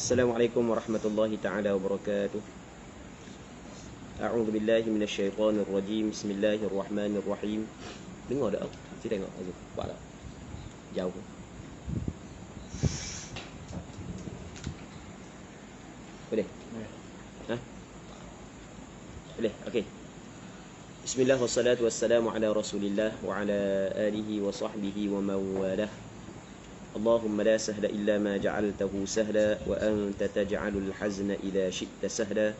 Assalamualaikum warahmatullahi taala wabarakatuh. A'udzu billahi minasyaitonir rajim. Bismillahirrahmanirrahim. Dengar tak? Saya tengok Azul. Nampak tak? Jauh. Boleh? Ha? Boleh. Okey. Bismillah wassalatu wassalamu ala Rasulillah wa ala alihi wa sahbihi wa man walah. Allahumma la sahla illa ma ja'altahu sahla wa anta taj'alul hazna idza syi'ta sahla.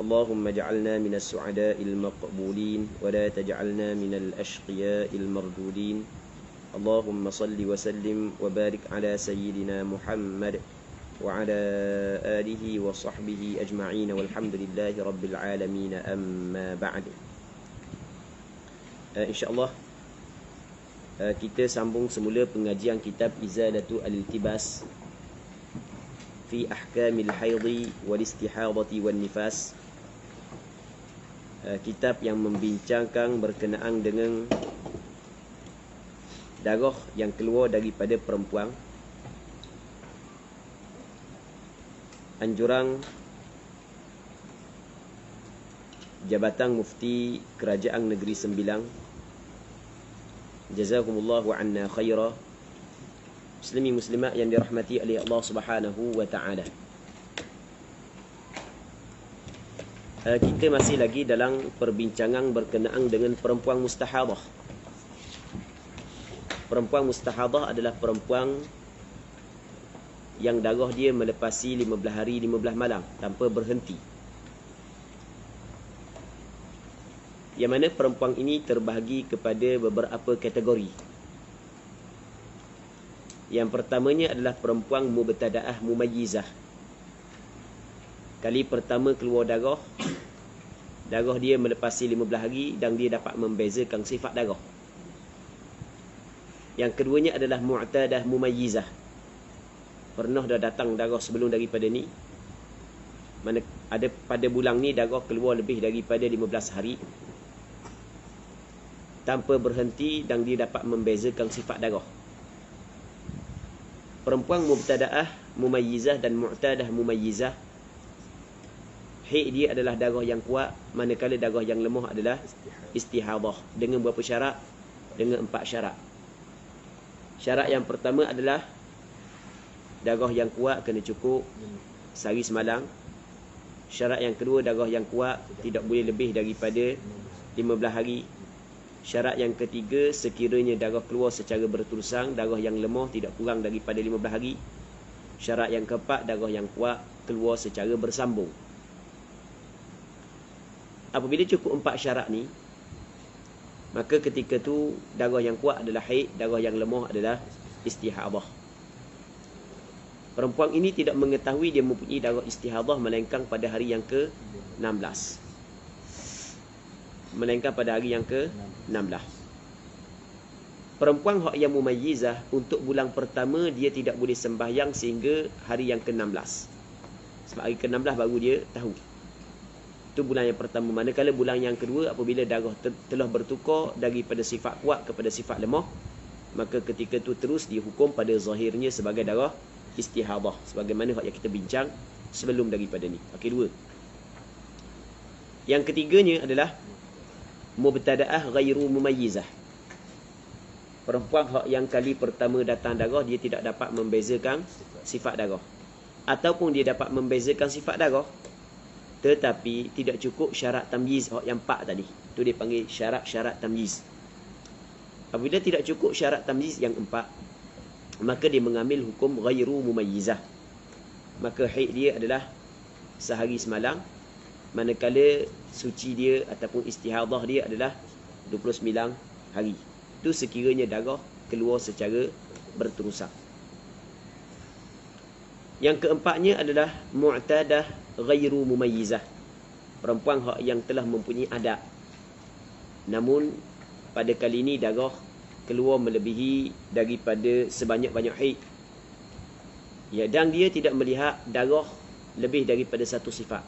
Allahumma ja'alna minas su'ada'il maqbulin wa la taj'alna minal ashqiya'il mardudin. Allahumma salli wa sallim wa barik ala sayyidina Muhammad wa ala alihi wa sahbihi ajma'in walhamdulillahi rabbil alamin, amma ba'd. InsyaAllah kita sambung semula pengajian kitab Izalatu al-Iltibas fi ahkamil haidhi wal istihadati wan nifas. Kitab yang membincangkan berkenaan dengan darah yang keluar daripada perempuan, anjuran Jabatan Mufti Kerajaan Negeri Sembilang, jazakumullahu anna khaira. Muslimi muslimat yang dirahmati oleh Allah Subhanahu wa taala. Kita masih lagi dalam perbincangan berkenaan dengan perempuan mustahadah. Perempuan mustahadah adalah perempuan yang darah dia melepasi 15 hari 15 malam tanpa berhenti. Yang mana perempuan ini terbahagi kepada beberapa kategori. Yang pertamanya adalah perempuan mubtada'ah mumayyizah. Kali pertama keluar darah dia melepasi 15 hari dan dia dapat membezakan sifat darah. Yang keduanya adalah mu'tadah mumayyizah. Pernah dah datang darah sebelum daripada ni. Mana ada pada bulan ni darah keluar lebih daripada 15 hari tanpa berhenti dan dia dapat membezakan sifat darah. Perempuan mubtada'ah mumayyizah dan mu'tadah mumayyizah, haid dia adalah darah yang kuat, manakala darah yang lemah adalah istihadah. Dengan berapa syarat? Dengan 4 syarat. Syarat yang pertama adalah darah yang kuat kena cukup sehari semalam. Syarat yang kedua, darah yang kuat tidak boleh lebih daripada 15 hari. Syarat yang ketiga, sekiranya darah keluar secara berterusan, darah yang lemah tidak kurang daripada 15 hari. Syarat yang keempat, darah yang kuat keluar secara bersambung. Apabila cukup 4 syarat ni, maka ketika tu darah yang kuat adalah haid, darah yang lemah adalah istihadah. Perempuan ini tidak mengetahui dia mempunyai darah istihadah melainkan pada hari yang ke-16. Melainkan pada hari yang ke-16. Perempuan hak yang mumayyizah, untuk bulan pertama dia tidak boleh sembahyang sehingga hari yang ke-16. Sebab hari ke-16 baru dia tahu. Itu bulan yang pertama. Manakala bulan yang kedua, apabila darah telah bertukar daripada sifat kuat kepada sifat lemah, maka ketika itu terus dihukum pada zahirnya sebagai darah istihadah, sebagaimana hak yang kita bincang sebelum daripada ni. Okey, 2. Yang ketiganya adalah mubtada'ah ghairu mumayyizah. Perempuan hak yang kali pertama datang darah, dia tidak dapat membezakan sifat darah, ataupun dia dapat membezakan sifat darah tetapi tidak cukup syarat tamyiz, hak yang 4 tadi. Itu dia panggil syarat-syarat tamyiz. Apabila tidak cukup syarat tamyiz yang 4, maka dia mengambil hukum ghairu mumayyizah. Maka haid dia adalah sehari semalam, manakala suci dia ataupun istihadah dia adalah 29 hari. Itu sekiranya darah keluar secara berterusan. Yang keempatnya adalah mu'tadah ghairu mumayyizah. Perempuan hak yang telah mempunyai adab, namun pada kali ini darah keluar melebihi daripada sebanyak-banyak haid. Ya, dan dia tidak melihat darah lebih daripada satu sifat.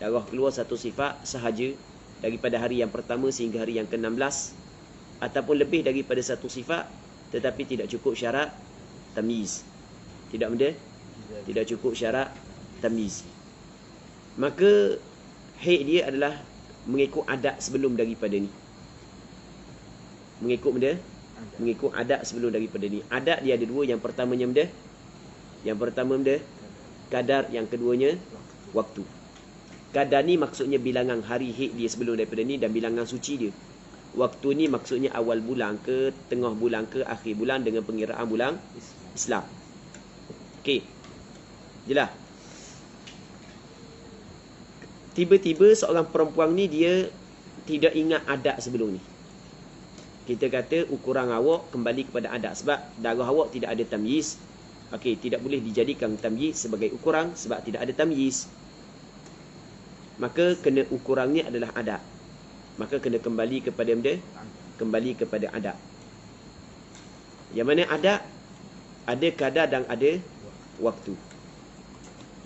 Darah keluar satu sifat sahaja daripada hari yang pertama sehingga hari yang ke-16, ataupun lebih daripada satu sifat tetapi tidak cukup syarat tamyiz. Tidak benda Tidak cukup syarat tamyiz. Maka haid dia adalah mengikut adat sebelum daripada ni. Mengikut adat sebelum daripada ni. Adat dia ada dua. Yang pertamanya kadar, yang keduanya waktu. Kadar ni maksudnya bilangan hari haid dia sebelum daripada ni dan bilangan suci dia. Waktu ni maksudnya awal bulan ke, tengah bulan ke, akhir bulan dengan pengiraan bulan Islam. Okey. Jelas. Tiba-tiba seorang perempuan ni dia tidak ingat adat sebelum ni. Kita kata ukuran awak kembali kepada adat sebab darah awak tidak ada tamyiz. Okey, tidak boleh dijadikan tamyiz sebagai ukuran sebab tidak ada tamyiz. Maka kena ukurannya adalah adat. Maka kena kembali kepada adat. Yang mana adat ada kadar dan ada waktu.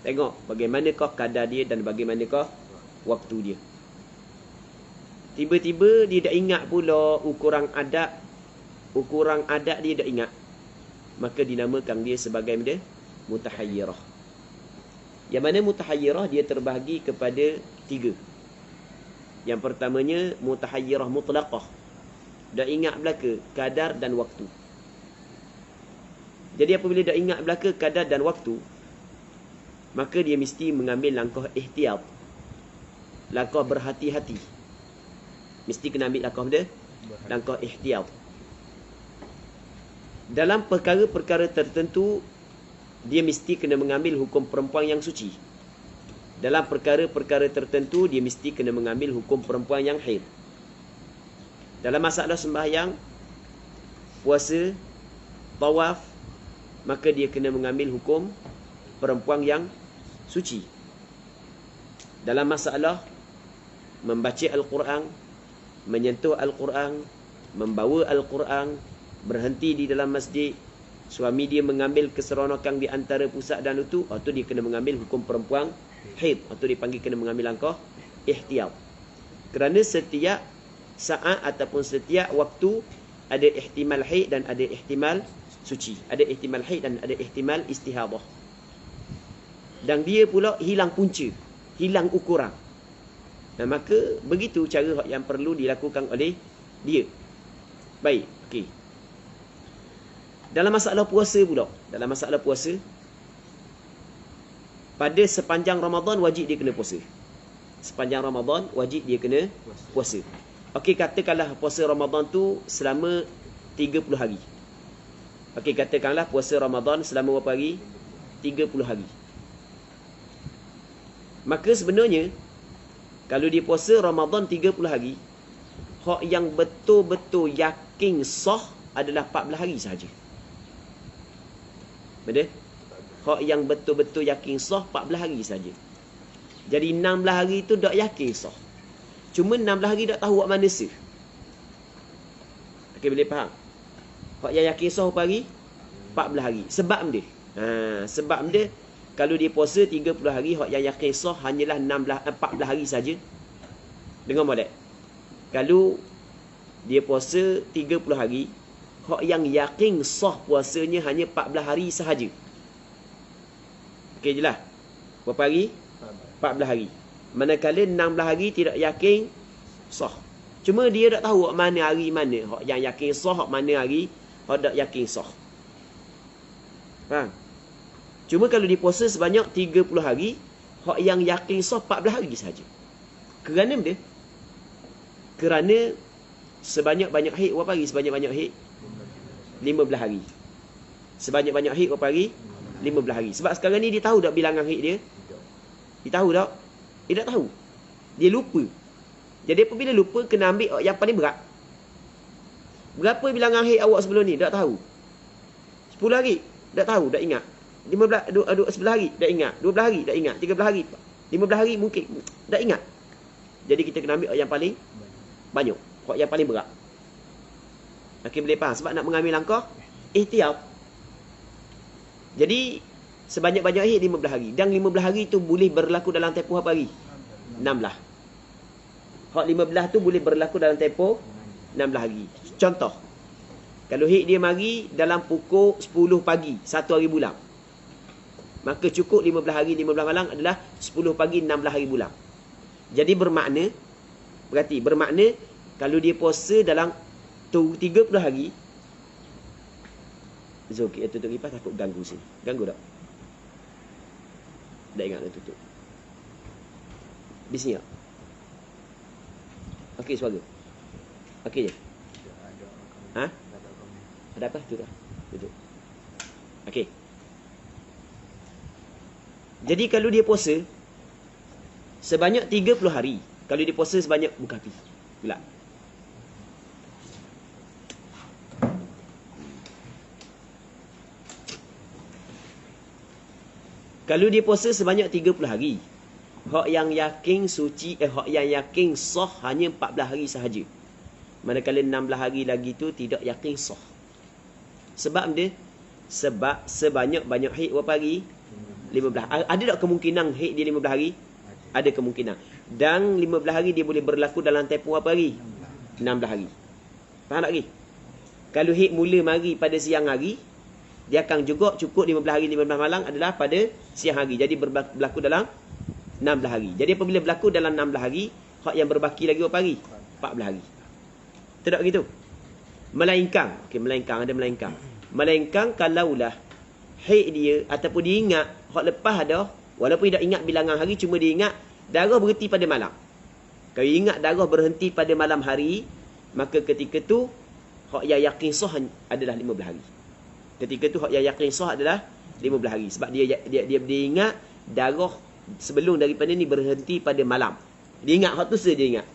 Tengok bagaimanakah kadar dia dan bagaimanakah waktu dia. Tiba-tiba dia tak ingat pula ukuran adat dia tak ingat. Maka dinamakan dia sebagai mutahayyirah. Yang mana mutahayyirah dia terbahagi kepada 3. Yang pertamanya mutahayyirah mutlaqah. Dah ingat belaka kadar dan waktu. Jadi apabila dah ingat belaka kadar dan waktu, maka dia mesti mengambil langkah ihtiyat. Langkah berhati-hati. Mesti kena ambil langkah ihtiyat. Dalam perkara-perkara tertentu, dia mesti kena mengambil hukum perempuan yang suci. Dalam perkara-perkara tertentu, dia mesti kena mengambil hukum perempuan yang haid. Dalam masalah sembahyang, puasa, tawaf, maka dia kena mengambil hukum perempuan yang suci. Dalam masalah membaca Al-Quran, menyentuh Al-Quran, membawa Al-Quran, berhenti di dalam masjid, suami dia mengambil keseronokan di antara pusat dan itu, atau dia kena mengambil hukum perempuan haid, atau dipanggil kena mengambil langkah ihtiyat. Kerana setiap saat ataupun setiap waktu ada ihtimal haid dan ada ihtimal suci. Ada ihtimal haid dan ada ihtimal istihadah. Dan dia pula hilang punca, hilang ukuran. Nah, maka begitu cara yang perlu dilakukan oleh dia. Baik, okey. Dalam masalah puasa pula, pada sepanjang Ramadan wajib dia kena puasa. Sepanjang Ramadan wajib dia kena puasa. Okey, katakanlah puasa Ramadan tu selama 30 hari. Okey, katakanlah puasa Ramadan selama berapa hari? 30 hari. Maka sebenarnya kalau dia puasa Ramadan 30 hari, hak yang betul-betul yakin sah adalah 14 hari sahaja. Betul? Hak yang betul-betul yakin sah 14 hari saja. Jadi 16 hari tu tak yakin sah. Cuma 16 hari tak tahu hak mana sah. Okey, boleh faham? Hak yang yakin sah berapa hari? 14 hari. Sebab dia. Sebab dia kalau dia puasa 30 hari, hak yang yakin sah hanyalah 14 hari saja. Dengar molek. Kalau dia puasa 30 hari, hak yang yakin sah puasanya hanya 14 hari sahaja. Okey jelas. Berapa hari? 14 hari. Manakala 16 hari tidak yakin sah. Cuma dia tak tahu hak mana hari mana. Hak yang yakin sah, hak mana hari, hak tak yakin sah. Faham? Cuma kalau dia puasa sebanyak 30 hari, hak yang yakin sah 14 hari sahaja. Kerana dia? Kerana sebanyak-banyak haid berapa hari? Sebanyak-banyak haid 15 hari. Sebanyak-banyak haid berapa hari? 15 hari. Sebab sekarang ni dia tahu tak bilangan haid dia? Dia tahu tak? Dia tak tahu. Dia lupa. Jadi apabila lupa, kena ambil yang paling berat. Berapa bilangan haid awak sebelum ni? Tak tahu. 10 hari? Tak tahu, tak ingat. 11 hari? Tak ingat. 12 hari? Tak ingat. 13 hari? 15 hari mungkin. Tak ingat. Jadi kita kena ambil yang paling banyak. Yang paling berat. Okey, boleh faham? Sebab nak mengambil langkah ihtiyat. Jadi sebanyak-banyak haid 15 hari. Dan 15 hari tu boleh berlaku dalam tempoh apa hari? 16. Hak 15 tu boleh berlaku dalam tempoh 16 hari. Contoh, kalau haid dia mari dalam pukul 10 pagi, 1 hari bulan. maka cukup 15 hari 15 malam adalah 10 pagi 16 hari bulan. Jadi bermakna kalau dia puasa dalam 30 hari, Zul, kita tutup kipas takut ganggu sini. Ganggu tak? Tak ingat nak tutup. Di sini tak? Okey, suara. Okey je? Ha? Ada apa? Tutup. Tutup. Okey. Jadi kalau dia puasa sebanyak 30 hari, kalau dia puasa sebanyak buka api pula. Kalau dia puasa sebanyak 30 hari, hak yang yakin suci, hak yang yakin sah hanya 14 hari sahaja. Manakala 16 hari lagi tu tidak yakin sah. Sebab dia? Sebab sebanyak-banyak haid berapa hari? 15. Ada tak kemungkinan haid dia 15 hari? Ada kemungkinan. Dan 15 hari dia boleh berlaku dalam tempoh berapa hari? 16 hari. Faham tak lagi? Kalau haid mula mari pada siang hari, dia akan juga cukup 15 hari 15 malam adalah pada siang hari. Jadi berlaku dalam 16 hari. Jadi apabila berlaku dalam 16 hari, hak yang berbaki lagi berapa hari? 14 hari. Tidak begitu? Melainkan, melainkan kalaulah haid dia ataupun dia ingat hak lepas ada, walaupun dia tak ingat bilangan hari, cuma dia ingat darah berhenti pada malam. Kalau ingat darah berhenti pada malam hari, maka ketika tu hak yang yakin sah adalah 15 hari. Ketika tu hak yang yakin sah adalah 15 hari. Sebab dia ingat darah sebelum daripada ni berhenti pada malam. Dia ingat hak tu saja dia ingat.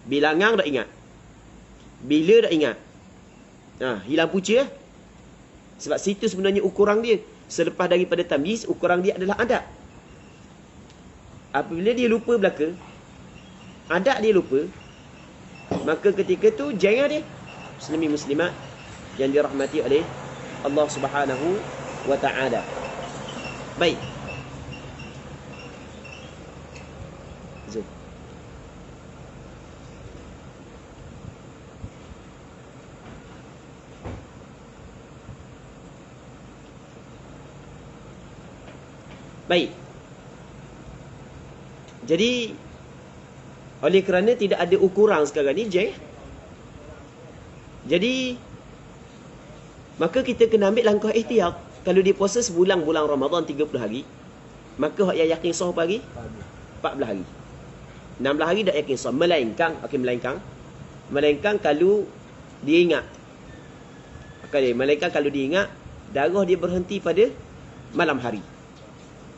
Bilangan tak ingat. Bila tak ingat. Hilang punca. Sebab situ sebenarnya ukuran dia. Selepas daripada tamyiz, ukuran dia adalah adat. Apabila dia lupa belaka, adat dia lupa, maka ketika tu jangan dia. Muslimin muslimat yang dirahmati oleh Allah Subhanahu wa ta'ala. Baik. Zul. Baik. Jadi oleh kerana tidak ada ukuran sekarang ni, jadi maka kita kena ambil langkah ihtiyat. Kalau dia puasa sebulan bulan Ramadan 30 hari, maka hak yang yakin sah pagi 14 hari. 16 hari tak yakin sah. Melainkan kalau dia ingat. Melainkan kalau dia ingat darah dia berhenti pada malam hari.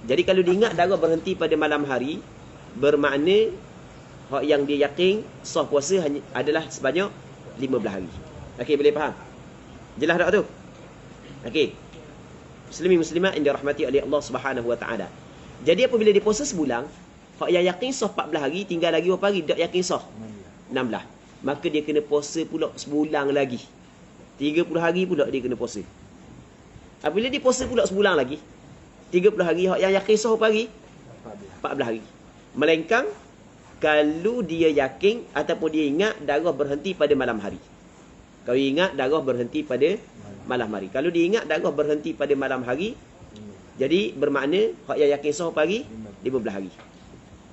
Jadi kalau dia ingat darah berhenti pada malam hari, bermakna hak yang dia yakin sah puasa adalah sebanyak 15 hari. Okey, boleh faham? Jelas tak tu? Okey. Muslimin muslimat yang dirahmati oleh Allah Subhanahu wa ta'ala. Jadi apabila dia puasa sebulan, hak yang yakin sah 14 hari, tinggal lagi berapa hari? Tak yakin sah 16. Maka dia kena puasa pula sebulan lagi. 30 hari pula dia kena puasa. Apabila dia puasa pula sebulan lagi, 30 hari, hak yang yakin sah berapa hari? 14 hari. Melainkan kalau dia yakin ataupun dia ingat darah berhenti pada malam hari. Kalau ingat darah berhenti pada malam hari. Kalau dia ingat darah berhenti pada malam hari, jadi bermakna hak yang yakin sah berapa hari? 15 hari.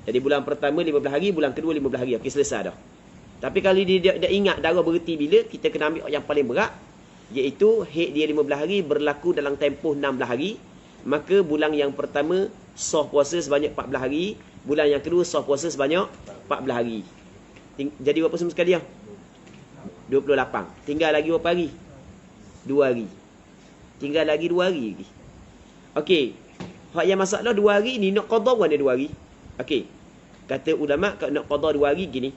Jadi bulan pertama 15 hari, bulan kedua 15 hari. Okey, selesai dah. Tapi kalau dia ingat darah berhenti bila, kita kena ambil yang paling berat, iaitu haid dia 15 hari berlaku dalam tempoh 16 hari. Maka bulan yang pertama sah puasa sebanyak 14 hari, bulan yang kedua sah puasa sebanyak 14 hari. Jadi berapa semua sekali ya? 28. Tinggal lagi berapa hari? 2 hari. Tinggal lagi 2 hari lagi. Okey. Hak yang masalah 2 hari ni nak qada pun ada 2 hari. Okey. Kata ulama kalau nak qada 2 hari gini.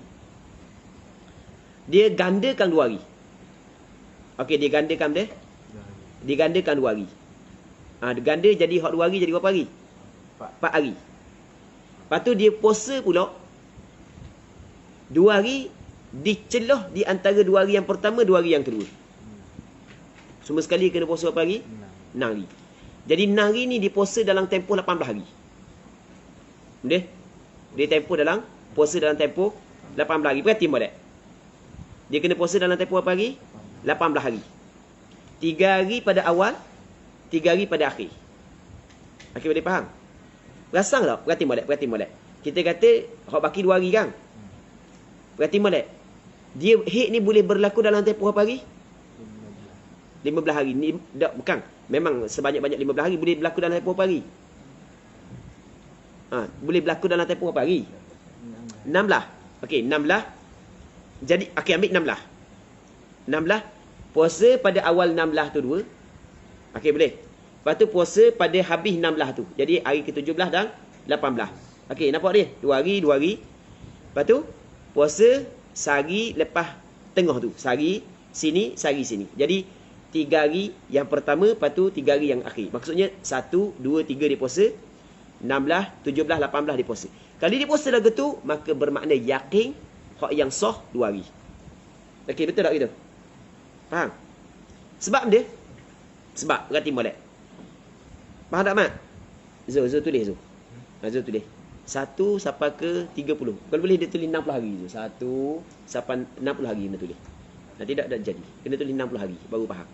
Dia gandakan 2 hari. Okey, dia gandakan dia. Digandakan 2 hari. Ganda jadi hak 2 hari jadi berapa hari? 4 hari. Lepas tu dia puasa pula 2 hari dicelah di antara 2 hari yang pertama, 2 hari yang kedua. Semua sekali kena puasa berapa hari? 6 hari. Jadi 6 hari ni dia puasa dalam tempoh 18 hari. Boleh? Dia tempoh dalam puasa dalam tempoh 18 hari. Perhati tak? Dia kena puasa dalam tempoh berapa hari? 18 hari. 3 hari pada awal, 3 hari pada akhir. Okey, boleh faham? Perasan tak? Perhati molek. Kita kata hak baki 2 hari kan? Perhati molek. Dia haid ni boleh berlaku dalam tempoh berapa hari? 15 hari. Ni bukan. Memang sebanyak-banyak 15 hari boleh berlaku dalam tempoh berapa hari? Boleh berlaku dalam tempoh berapa hari? 16. Okey, 16. Jadi okey, ambil 16. 16 puasa pada awal 16 tu 2. Okey, boleh. Lepas tu puasa pada habis 16 tu. Jadi hari ke-17 dan 18. Okey, nampak dia? 2 hari. Lepas tu puasa sehari lepas tengah tu. Sehari sini. Jadi 3 hari yang pertama, lepas tu 3 hari yang akhir. Maksudnya 1, 2, 3 dia puasa. 16, 17, 18 dia puasa. Kalau dia puasa lagu tu, maka bermakna yakin hak yang sah 2 hari. Okey, betul tak gitu? Faham? Sebab dia? Sebab, berarti molek. Faham tak, Mat? Zul tulis Zul. Zul tulis. 1 sampai ke 30. Kalau boleh dia tulis 60 hari Zul. 1 sampai 60 hari kena tulis. Nanti tak jadi. Kena tulis 60 hari. Baru faham.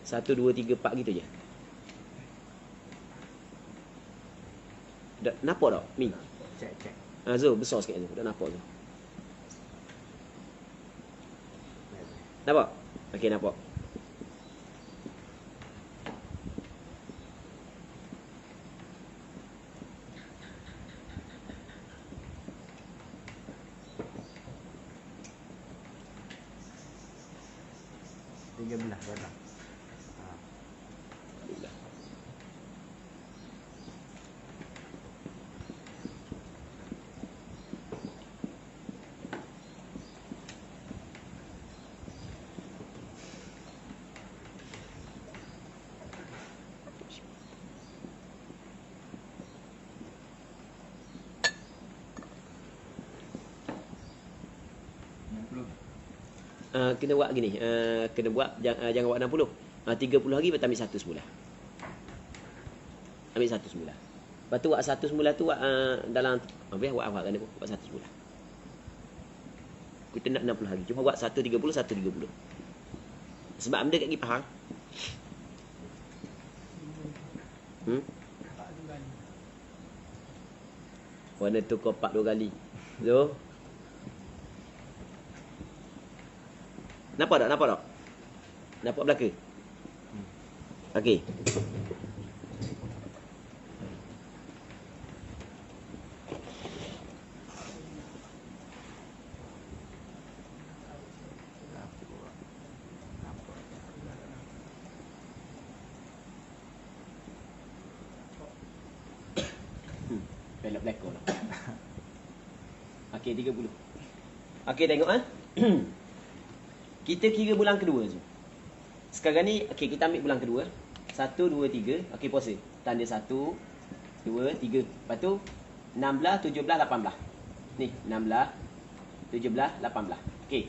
1, 2, 3, 4 gitu je. Dah nampak tak? Mi? Cek. Zul, besar sikit Zul. Dah nampak Zul. Nampak? Okey, nampak. Tiga belah berapa? Kena buat gini. Kena buat jangan buat 60. 30 hari betul ambil 1 semula. Ambil 1 semula. Lepas tu buat 1 semula tu buat dalam buat awal kan aku buat 1 semula. Kita nak 60 hari. Cuma buat 1 30. Sebab benda kat faham. Warna tu kopak 2 kali. So, Nampak tak? Nampak belaka? Okey. Pelak belaka lah. Okey, 30. Okey, tengok Kita kira bulan kedua tu. Sekarang ni, okey, kita ambil bulan kedua. 1, 2, 3. Okey, puasa. Tanda 1, 2, 3. Lepas tu, 16, 17, 18. Ni, 16, 17, 18. Okey.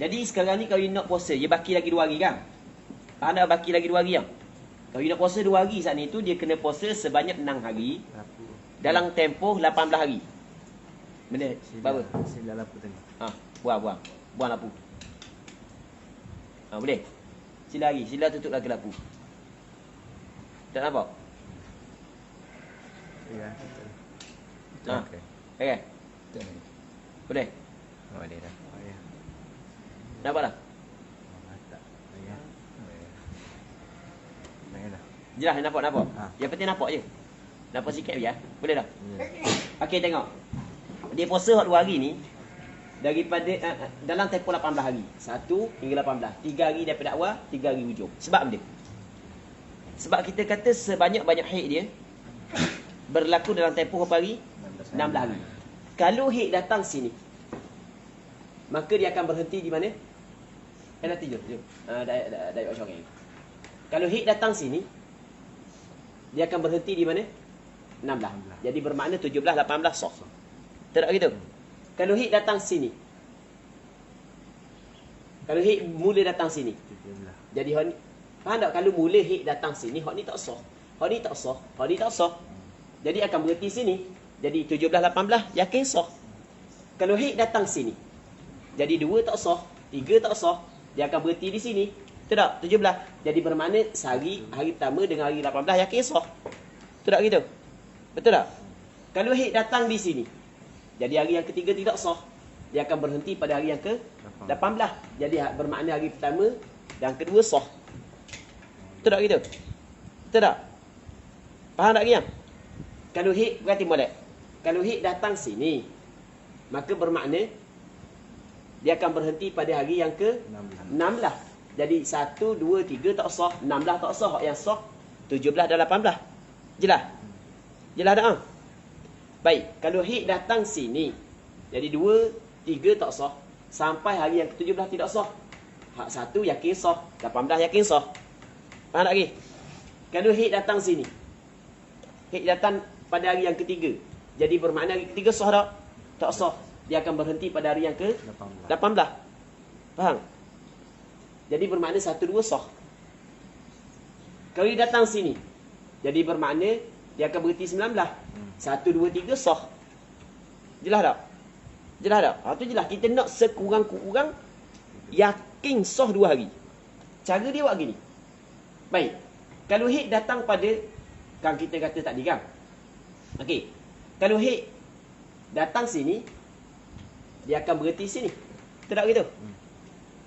Jadi, sekarang ni kalau you nak puasa, dia baki lagi 2 hari kan? Anda baki lagi 2 hari kan? Kalau you nak puasa 2 hari saat ni tu, dia kena puasa sebanyak 6 hari. Dalam tempoh 18 hari. Benda berapa? Sila lampu tadi. Buang lampu. Boleh. Sila lagi, sila tutup lagi lampu. Tak nampak? Ya. Okey. Okey. Boleh. Boleh dah. Ya. Nampak dah? Tak. Ya. Baiklah. Jelas nampak. Yang penting nampak je. Nampak sikit biar. Boleh dah? Okey, tengok. Dia puasa 2 hari ni daripada dalam tempoh 18 hari. 1 hingga 18. 3 hari daripada awal, 3 hari hujung. Sebab dia. Sebab kita kata sebanyak-banyak haid dia berlaku dalam tempoh berapa hari? 16 hari. Kalau haid datang sini, maka dia akan berhenti di mana? Nanti jom. Dah buat syarah. Kalau haid datang sini, dia akan berhenti di mana? 16. Jadi bermakna 17, 18 sah. Tak gitu. Kalau haid datang sini. Kalau haid mula datang sini. Jadi hak ni, faham tak? Kalau mula haid datang sini, hak ni tak sah. Hak ni tak sah. Jadi akan berhenti sini. Jadi 17, 18 yakin sah. Kalau haid datang sini. Jadi 2 tak sah, 3 tak sah, dia akan berhenti di sini. Betul tak? 17. Jadi bermakna sehari, hari pertama dengan hari 18 yakin sah. Betul tak gitu? Betul tak? Kalau hik datang di sini, jadi hari yang ketiga tidak sah. Dia akan berhenti pada hari yang ke 18. Jadi bermakna hari pertama dan kedua sah. Betul tak gitu? Betul tak? Faham tak kiam? Kalau hik berarti molek. Kalau hik datang sini, maka bermakna dia akan berhenti pada hari yang ke 16. Jadi 1, 2, 3 tak sah, 16 tak sah. Yang sah 17 dan 18. Jelas? Jelas tak? Baik, kalau hik datang sini, jadi 2, 3 tak sah, sampai hari yang ke-17 tidak sah. Hak 1 yakin sah, 18 yakin sah. Faham tak lagi? Kalau hik datang sini, hik datang pada hari yang ketiga, jadi bermakna hari ketiga sah tak? Tak sah. Dia akan berhenti pada hari yang ke 18. Faham? Jadi bermakna 1, 2 sah. Kalau dia datang sini, jadi bermakna dia akan berhenti 19. 1, 2, 3 sah. Jelas tak? Jelas tak? Itu jelas. Kita nak sekurang-kurang yakin sah 2 hari. Cara dia buat gini. Baik. Kalau hik datang pada, kan kita kata tadi kan? Okey. Kalau hik datang sini, dia akan berhenti sini. Betul tak gitu?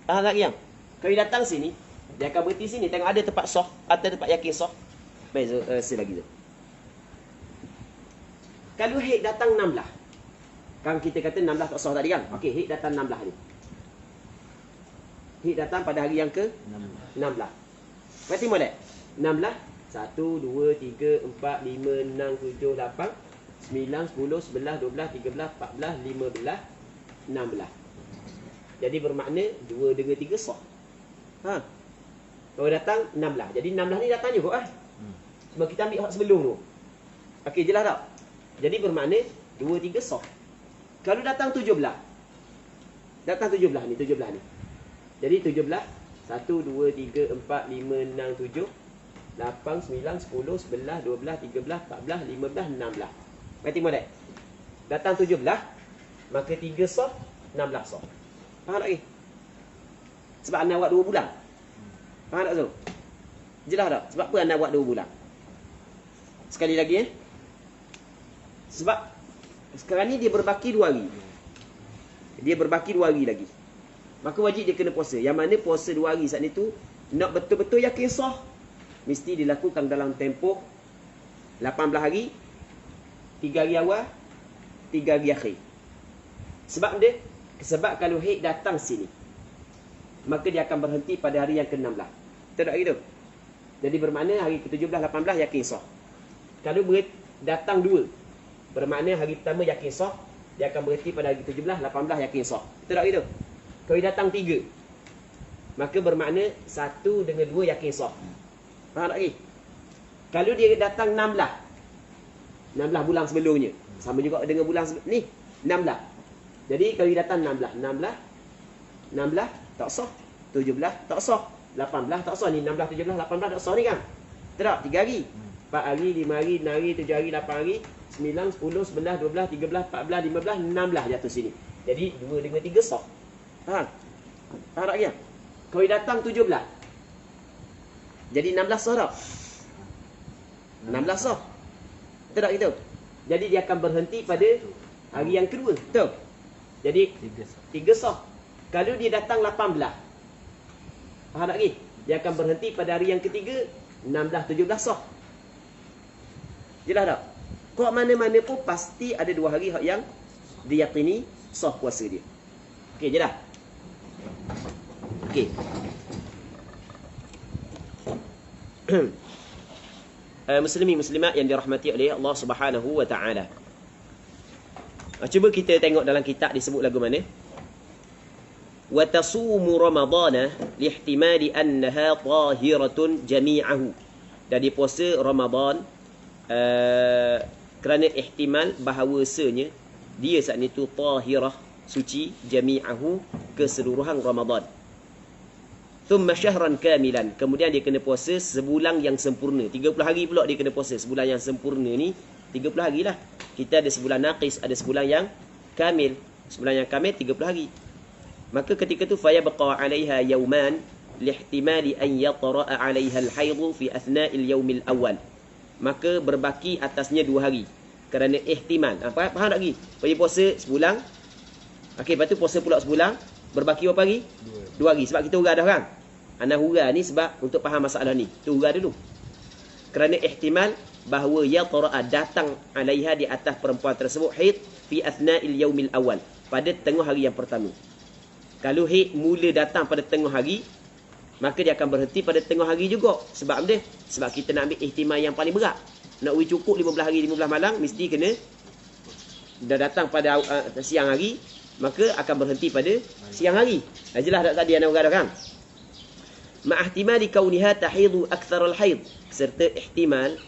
Faham tak yang? Kalau dia datang sini, dia akan berhenti sini. Tengok ada tempat sah atau tempat yakin sah. Baik, lagi tu. Kalau hik datang 16. Kan kita kata 16 tak sah tadi kan? Okey, hik datang 16 ni. Hik datang pada hari yang ke 16. Berarti molek. 16, 1, 2, 3, 4, 5, 6, 7, 8, 9, 10, 11, 12, 13, 14, 15, 16. Jadi bermakna 2 dengan 3 sah. Ha. Kalau datang 16. Jadi 16 ni datang juga ah. Sebab kita ambil hak sebelum tu. Okey, jelas tak? Jadi bermakna 2, 3 sah. Kalau datang 17. Datang 17 ni, 17 ni. Jadi 17, 1, 2, 3, 4, 5, 6, 7, 8, 9, 10, 11, 12, 13, 14, 15, 16. Berarti molek. Datang 17, maka 3 sah, 16 sah. Faham tak lagi? Sebab anda buat 2 bulan. Faham tak tu? Jelas tak? Sebab apa anda buat 2 bulan? Sekali lagi sebab sekarang ni dia berbaki 2 hari. Dia berbaki 2 hari lagi. Maka wajib dia kena puasa. Yang mana puasa 2 hari saat itu nak betul-betul yakin sah, mesti dilakukan dalam tempoh 18 hari, 3 hari awal, 3 hari akhir. Sebab dia, sebab kalau hik datang sini, maka dia akan berhenti pada hari yang ke-16. Betul tak gitu? Jadi bermakna hari ke-17, 18 yakin sah. Kalau datang 2, bermakna hari pertama yakin sah, dia akan berhenti pada hari ke-17, 18 yakin sah. Betul tak gitu? Kalau datang 3, maka bermakna 1 dengan 2 yakin sah. Faham tak lagi? Kalau dia datang 16, 16 bulan sebelumnya, sama juga dengan bulan ni 16. Jadi kalau dia datang 16 tak sah, 17 tak sah, 18 tak sah. Ni 16, 17, 18 tak sah ni kan? Betul tak? 3 hari, 4 hari, 5 hari, 6 hari, 7 hari, 8 hari, 9, 10, 11, 12, 13, 14, 15, 16 jatuh sini. Jadi 2 dengan 3 sah. Faham? Faham tak ya? Kalau dia datang 17, jadi 16 sah tak? 16 sah. Betul tak gitu? Jadi dia akan berhenti pada hari yang kedua. Betul? Jadi 3 sah. Kalau dia datang 18, faham tak lagi? Dia akan berhenti pada hari yang ketiga, 16, 17 sah. Jelas tak? Kok mana-mana pun pasti ada 2 hari yang diyakini sah puasa dia. Okey, jelas? Okey. Muslimin muslimat yang dirahmati oleh Allah Subhanahu wa taala. Cuba kita tengok dalam kitab disebut lagu mana? Wa tasumu ramadana lihtimali annaha tahiratun jami'ahu. Dan dia puasa Ramadan kerana ihtimal bahawasanya dia saat itu tahirah, suci, jami'ahu, keseluruhan Ramadan. Thumma syahran kamilan, kemudian dia kena puasa sebulan yang sempurna. 30 hari pula dia kena puasa. Sebulan yang sempurna ni 30 hari lah. Kita ada sebulan naqis, ada sebulan yang kamil. Sebulan yang kamil 30 hari. Maka ketika tu faya baqa 'alaiha yauman, lihtimali an yatra'a 'alayha al-haid fi athna'il yawm al-awwal. Maka berbaki atasnya 2 hari kerana ihtimal. Faham tak lagi? Pergi puasa sebulan. Okey, lepas tu puasa pula sebulan, berbaki berapa hari? 2 hari. Sebab kita hurah dah kan? Ana hurah ni sebab untuk faham masalah ni. Tu hurah dulu. Kerana ihtimal bahawa yatra'a datang 'alaiha di atas perempuan tersebut haid fi athna'il yaumil awal, pada tengah hari yang pertama. Kalau haid mula datang pada tengah hari, maka dia akan berhenti pada tengah hari juga. Sebab apa dia? Sebab kita nak ambil ihtimal yang paling berat. Nak uji cukup 15 hari 15 malam, mesti kena dah datang pada siang hari, maka akan berhenti pada siang hari. Jelas tak tadi anda berkata kan? Ma'ihtimali kauniha tahidu akthar al-haid, serta ihtimal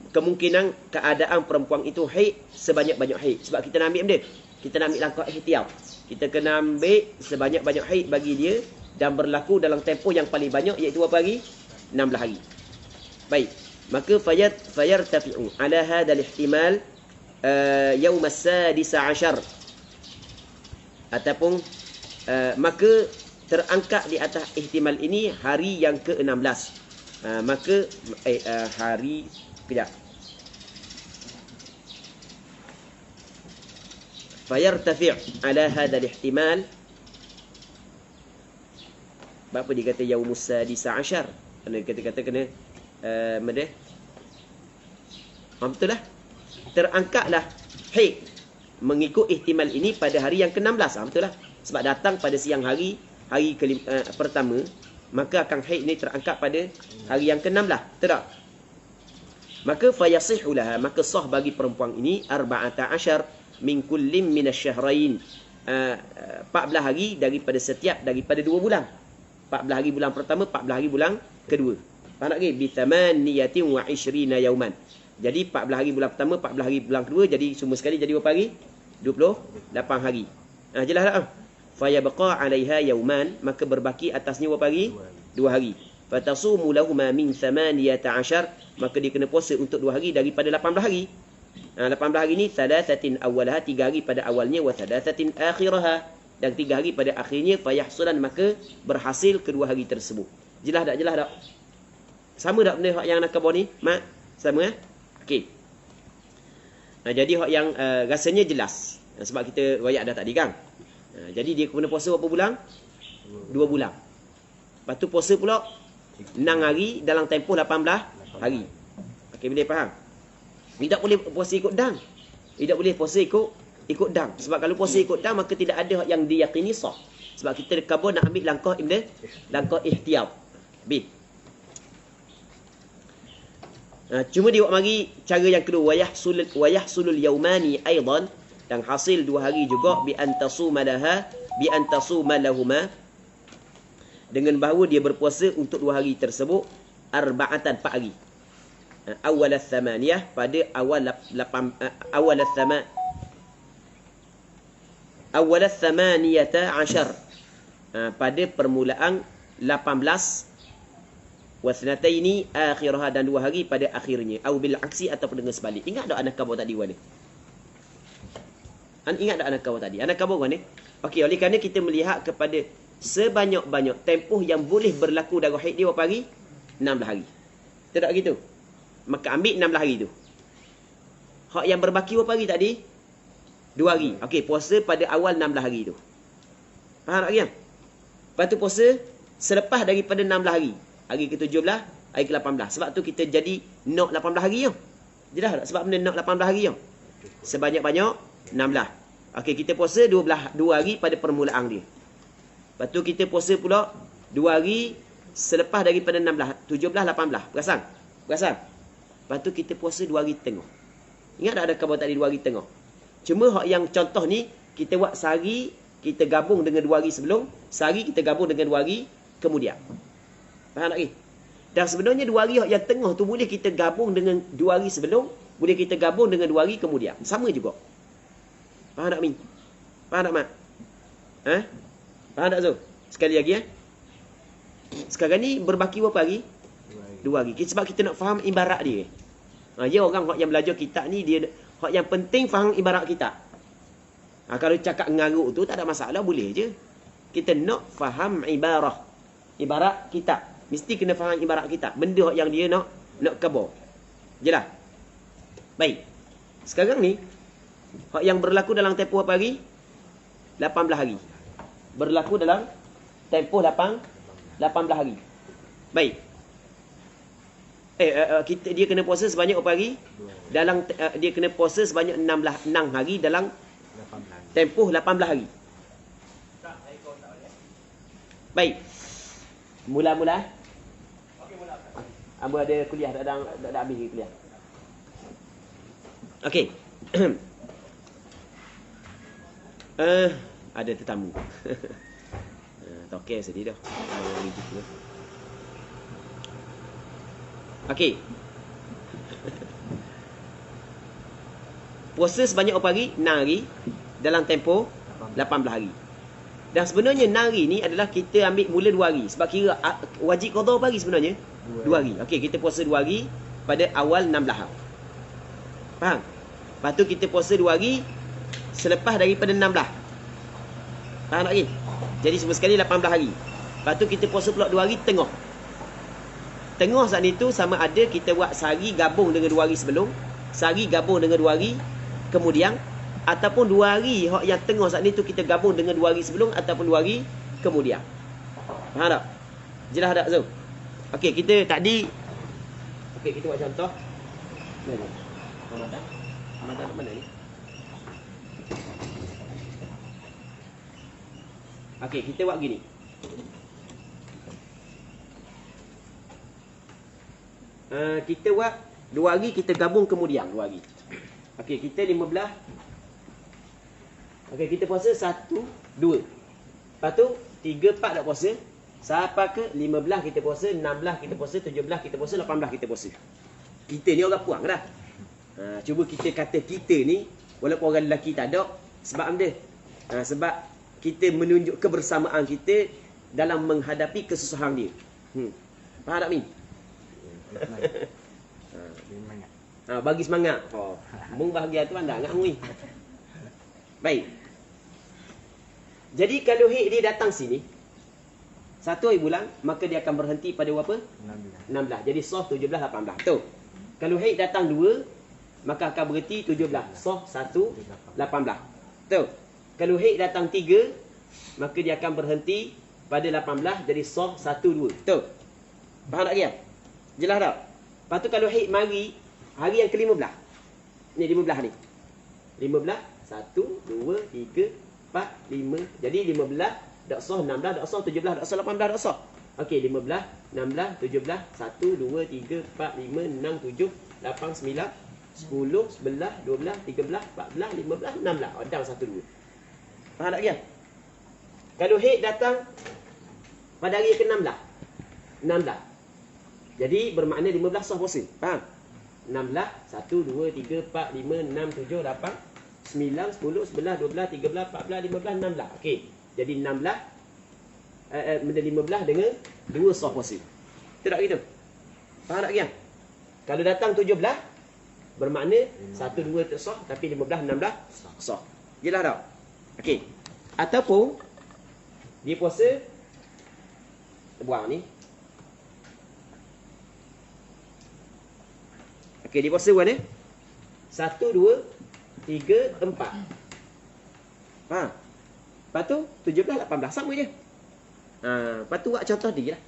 kemungkinan keadaan perempuan itu haid sebanyak-banyak haid. Sebab kita nak ambil benda, kita nak ambil langkah ihtiyat. Kita kena ambil sebanyak-banyak haid bagi dia dan berlaku dalam tempoh yang paling banyak, iaitu berapa hari? 16 hari. Baik, maka fayartafi'u ala hadha al-ihtimal yawm as-sadis 'ashar, ataupun maka terangkat di atas ihtimal ini hari yang ke-16. Maka hari tidak. Fayartafi' ala hadha al-ihtimal. Apa dia kata yaumus sadis 'ashar? Kena kata kena mana? Betul lah. Terangkatlah haid mengikut ihtimal ini pada hari yang ke-16. Betul lah. Sebab datang pada siang hari pertama, maka akan haid ni terangkat pada hari yang ke-16. Betul tak? Maka fayasihu laha, maka sah bagi perempuan ini 14 min kullin minasyahrain, 14 hari daripada 2 bulan. 14 hari bulan pertama, 14 hari bulan kedua. Faham tak lagi? Bi thamaniyatin wa 20 yauman. Jadi 14 hari bulan pertama, 14 hari bulan kedua, jadi semua sekali jadi berapa hari? 28 hari. Jelas tak? Fayabqa 'alaiha yauman, maka berbaki atasnya berapa hari? 2 hari. Fatasumu lahuma min 18, maka dia kena puasa untuk 2 hari daripada 18 hari. 18 hari ni thalathatin awwalaha, 3 hari pada awalnya, wa thalathatin akhiraha, dan 3 hari pada akhirnya. Fayahsulan, maka berhasil kedua hari tersebut. Jelas tak? Jelas tak? Sama tak benda yang nak khabar ni? Mak? Sama okey. Jadi hak yang rasanya jelas. Sebab kita royak dah tadi kan. Jadi dia kena puasa berapa bulan? 2 bulan. Lepas tu puasa pula 6 hari dalam tempoh 18 hari. Okey, boleh faham? Tidak boleh puasa ikut dang. Tidak boleh puasa ikut dang. Sebab kalau puasa ikut dang, maka tidak ada yang diyakini sah. Sebab kita khabar nak ambil langkah ihtiyat. B. Cuma dia buat mari cara yang kedua, wayahsulul yaumani aidan, dan hasil 2 hari juga bi antasuma lahuma, dengan bahawa dia berpuasa untuk 2 hari tersebut 4 hari. Awal al-thamaniyah, pada awal al-thamaniyata 'ashar, pada permulaan 18, wasnataini akhirah, dan 2 hari pada akhirnya, au bil aksi, ataupun dengan sebalik. Ingat tak anak khabar tadi ni? Ingat tak anak khabar tadi? Anak khabar ni? Okey, oleh kerana kita melihat kepada sebanyak-banyak tempoh yang boleh berlaku darah haid dia berapa hari? 16 hari. Betul tak gitu? Maka ambil 16 hari tu. Hak yang berbaki berapa hari tadi? 2 hari. Okey, puasa pada awal 16 hari tu. Faham tak kan? Lepas tu puasa selepas daripada 16 hari. Hari ke-17, hari ke-18. Sebab tu kita jadi nak 18 hari je. Jelas tak? Sebab benda nak 18 hari je. Sebanyak-banyak 16. Okey, kita puasa 2 hari pada permulaan dia. Lepas tu kita puasa pula 2 hari selepas daripada 16, 17, 18. Perasan? Lepas tu kita puasa 2 hari tengah. Ingat tak ada khabar tadi 2 hari tengah? Cuma hak yang contoh ni, kita buat sehari, kita gabung dengan 2 hari sebelum, sehari kita gabung dengan 2 hari kemudian. Faham tak lagi? Dan sebenarnya 2 hari yang tengah tu boleh kita gabung dengan 2 hari sebelum, boleh kita gabung dengan 2 hari kemudian. Sama juga. Faham tak, Min? Faham tak, Mak? Faham tak, Zul? Sekali lagi, sekarang ni berbaki berapa hari? 2 hari. Sebab kita nak faham ibarat dia. Dia orang yang belajar kitab ni, dia hak yang penting faham ibarat kitab. Kalau cakap ngaruk tu tak ada masalah, boleh je. Kita nak faham ibarah. Ibarat kitab. Mesti kena faham ibarat kitab. Benda yang dia nak khabar. Jelas? Baik. Sekarang ni, hak yang berlaku dalam tempoh apa hari? 18 hari. Berlaku dalam tempoh 18 hari. Baik. Dia kena puasa sebanyak berapa hari? Dalam dia kena puasa sebanyak 6 hari dalam 18 hari. tempoh 18 hari. Baik. Mula-mula. Abu ada kuliah dah habis kuliah. Okey. Ada tetamu. Tokek sedih dah. Okey. Puasa sebanyak berapa hari? 6 hari dalam tempoh 18 hari. Dan sebenarnya 6 hari ni adalah kita ambil mula 2 hari. Sebab kira wajib qada berapa hari sebenarnya? 2 hari. Okey, kita puasa 2 hari pada awal 16 hari. Faham? Lepas tu kita puasa 2 hari selepas daripada 16. Faham tak lagi? Jadi semua sekali 18 hari. Lepas tu kita puasa pula 2 hari tengah. Tengah saat itu sama ada kita buat sehari gabung dengan 2 hari sebelum, sehari gabung dengan 2 hari kemudian, ataupun 2 hari yang tengah saat itu kita gabung dengan 2 hari sebelum ataupun 2 hari kemudian. Faham tak? Jelas tak Zul? Okey, kita tadi kita buat contoh. Mana? Ramadan mana ni? Okey, kita buat gini. Kita buat 2 hari kita gabung kemudian 2 hari. Okey, kita 15. Okey, kita puasa 1, 2. Lepas tu 3, 4 tak puasa. Sampai ke 15 kita puasa, 16 kita puasa, 17 kita puasa, 18 kita puasa. Kita ni orang puang dah. Cuba kita kata kita ni walaupun orang lelaki tak ada, sebab apa dia? Sebab kita menunjuk kebersamaan kita dalam menghadapi kesusahan dia. Faham tak Min? Bagi semangat. Mung bahagia tu anda ngak ngui. Baik. Jadi kalau hik dia datang sini 1 hari bulan, maka dia akan berhenti pada berapa? 16. Jadi soh 17, 18. Tu. Kalau hik datang 2, maka akan berhenti 17. Soh 1, 18. Tu. Kalau hik datang 3, maka dia akan berhenti pada 18. Jadi soh 1, 2. Tu. Faham tak dia? Jelas tak? Lepas tu kalau hik mari hari yang ke-15. Ni 15 ni. 15, 1, 2, 3, 4, 5. Jadi 15 dak sah, 16 dak sah, 17 dak sah, 18 dak sah. Okey, 15, 16, 17, 1, 2, 3, 4, 5, 6, 7, 8, 9, 10, 11, 12, 13, 14, 15, 16. Dah 1, 2. Faham tak dia? Kalau hik datang pada hari ke-16. 16. Jadi bermakna 15 sah puasa. Faham? 16, 1, 2, 3, 4, 5, 6, 7, 8, 9, 10, 11, 12, 13, 14, 15, 16. Okey. Jadi 16 15 dengan 2 sah puasa. Betul tak gitu? Faham tak kian? Kalau datang 17 bermakna 1 2 tak sah, tapi 15 16 sah. Jelas tak? Okey. Ataupun dia puasa buang ni. Okey, dia puasa buang ni. 1 2 3 4. Faham? Lepas tu 17 18 sama je. Lepas tu buat contoh dia lah.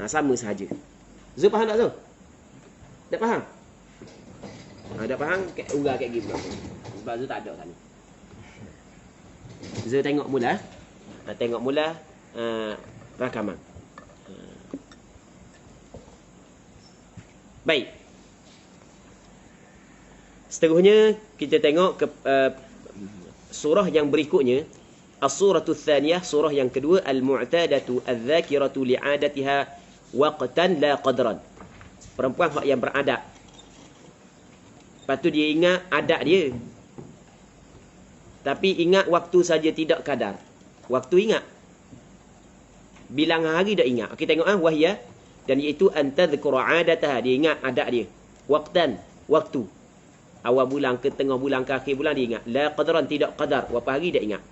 Sama sahaja. Zul faham tak Zul? Tak faham? Tak faham? Urah kat gini. Sebab Zul tak ada kan. Zul tengok mula. Tengok mula rakaman. Baik. Seterusnya kita tengok ke surah yang berikutnya. As-suratu tsaniyah, surah yang kedua, al-mu'tadatu adz-dzakiratu li'adatiha waqtan la qadran. Perempuan yang beradab. Lepas tu dia ingat adat dia. Tapi ingat waktu saja tidak kadar. Waktu ingat. Bilangan hari dah ingat. Okey tengok wahya, dan iaitu antadhkura 'adataha, dia ingat adat dia. Waqtan, waktu. Awal bulan ke tengah bulan ke akhir bulan dia ingat. La qadran, tidak qadar. Berapa hari dia ingat.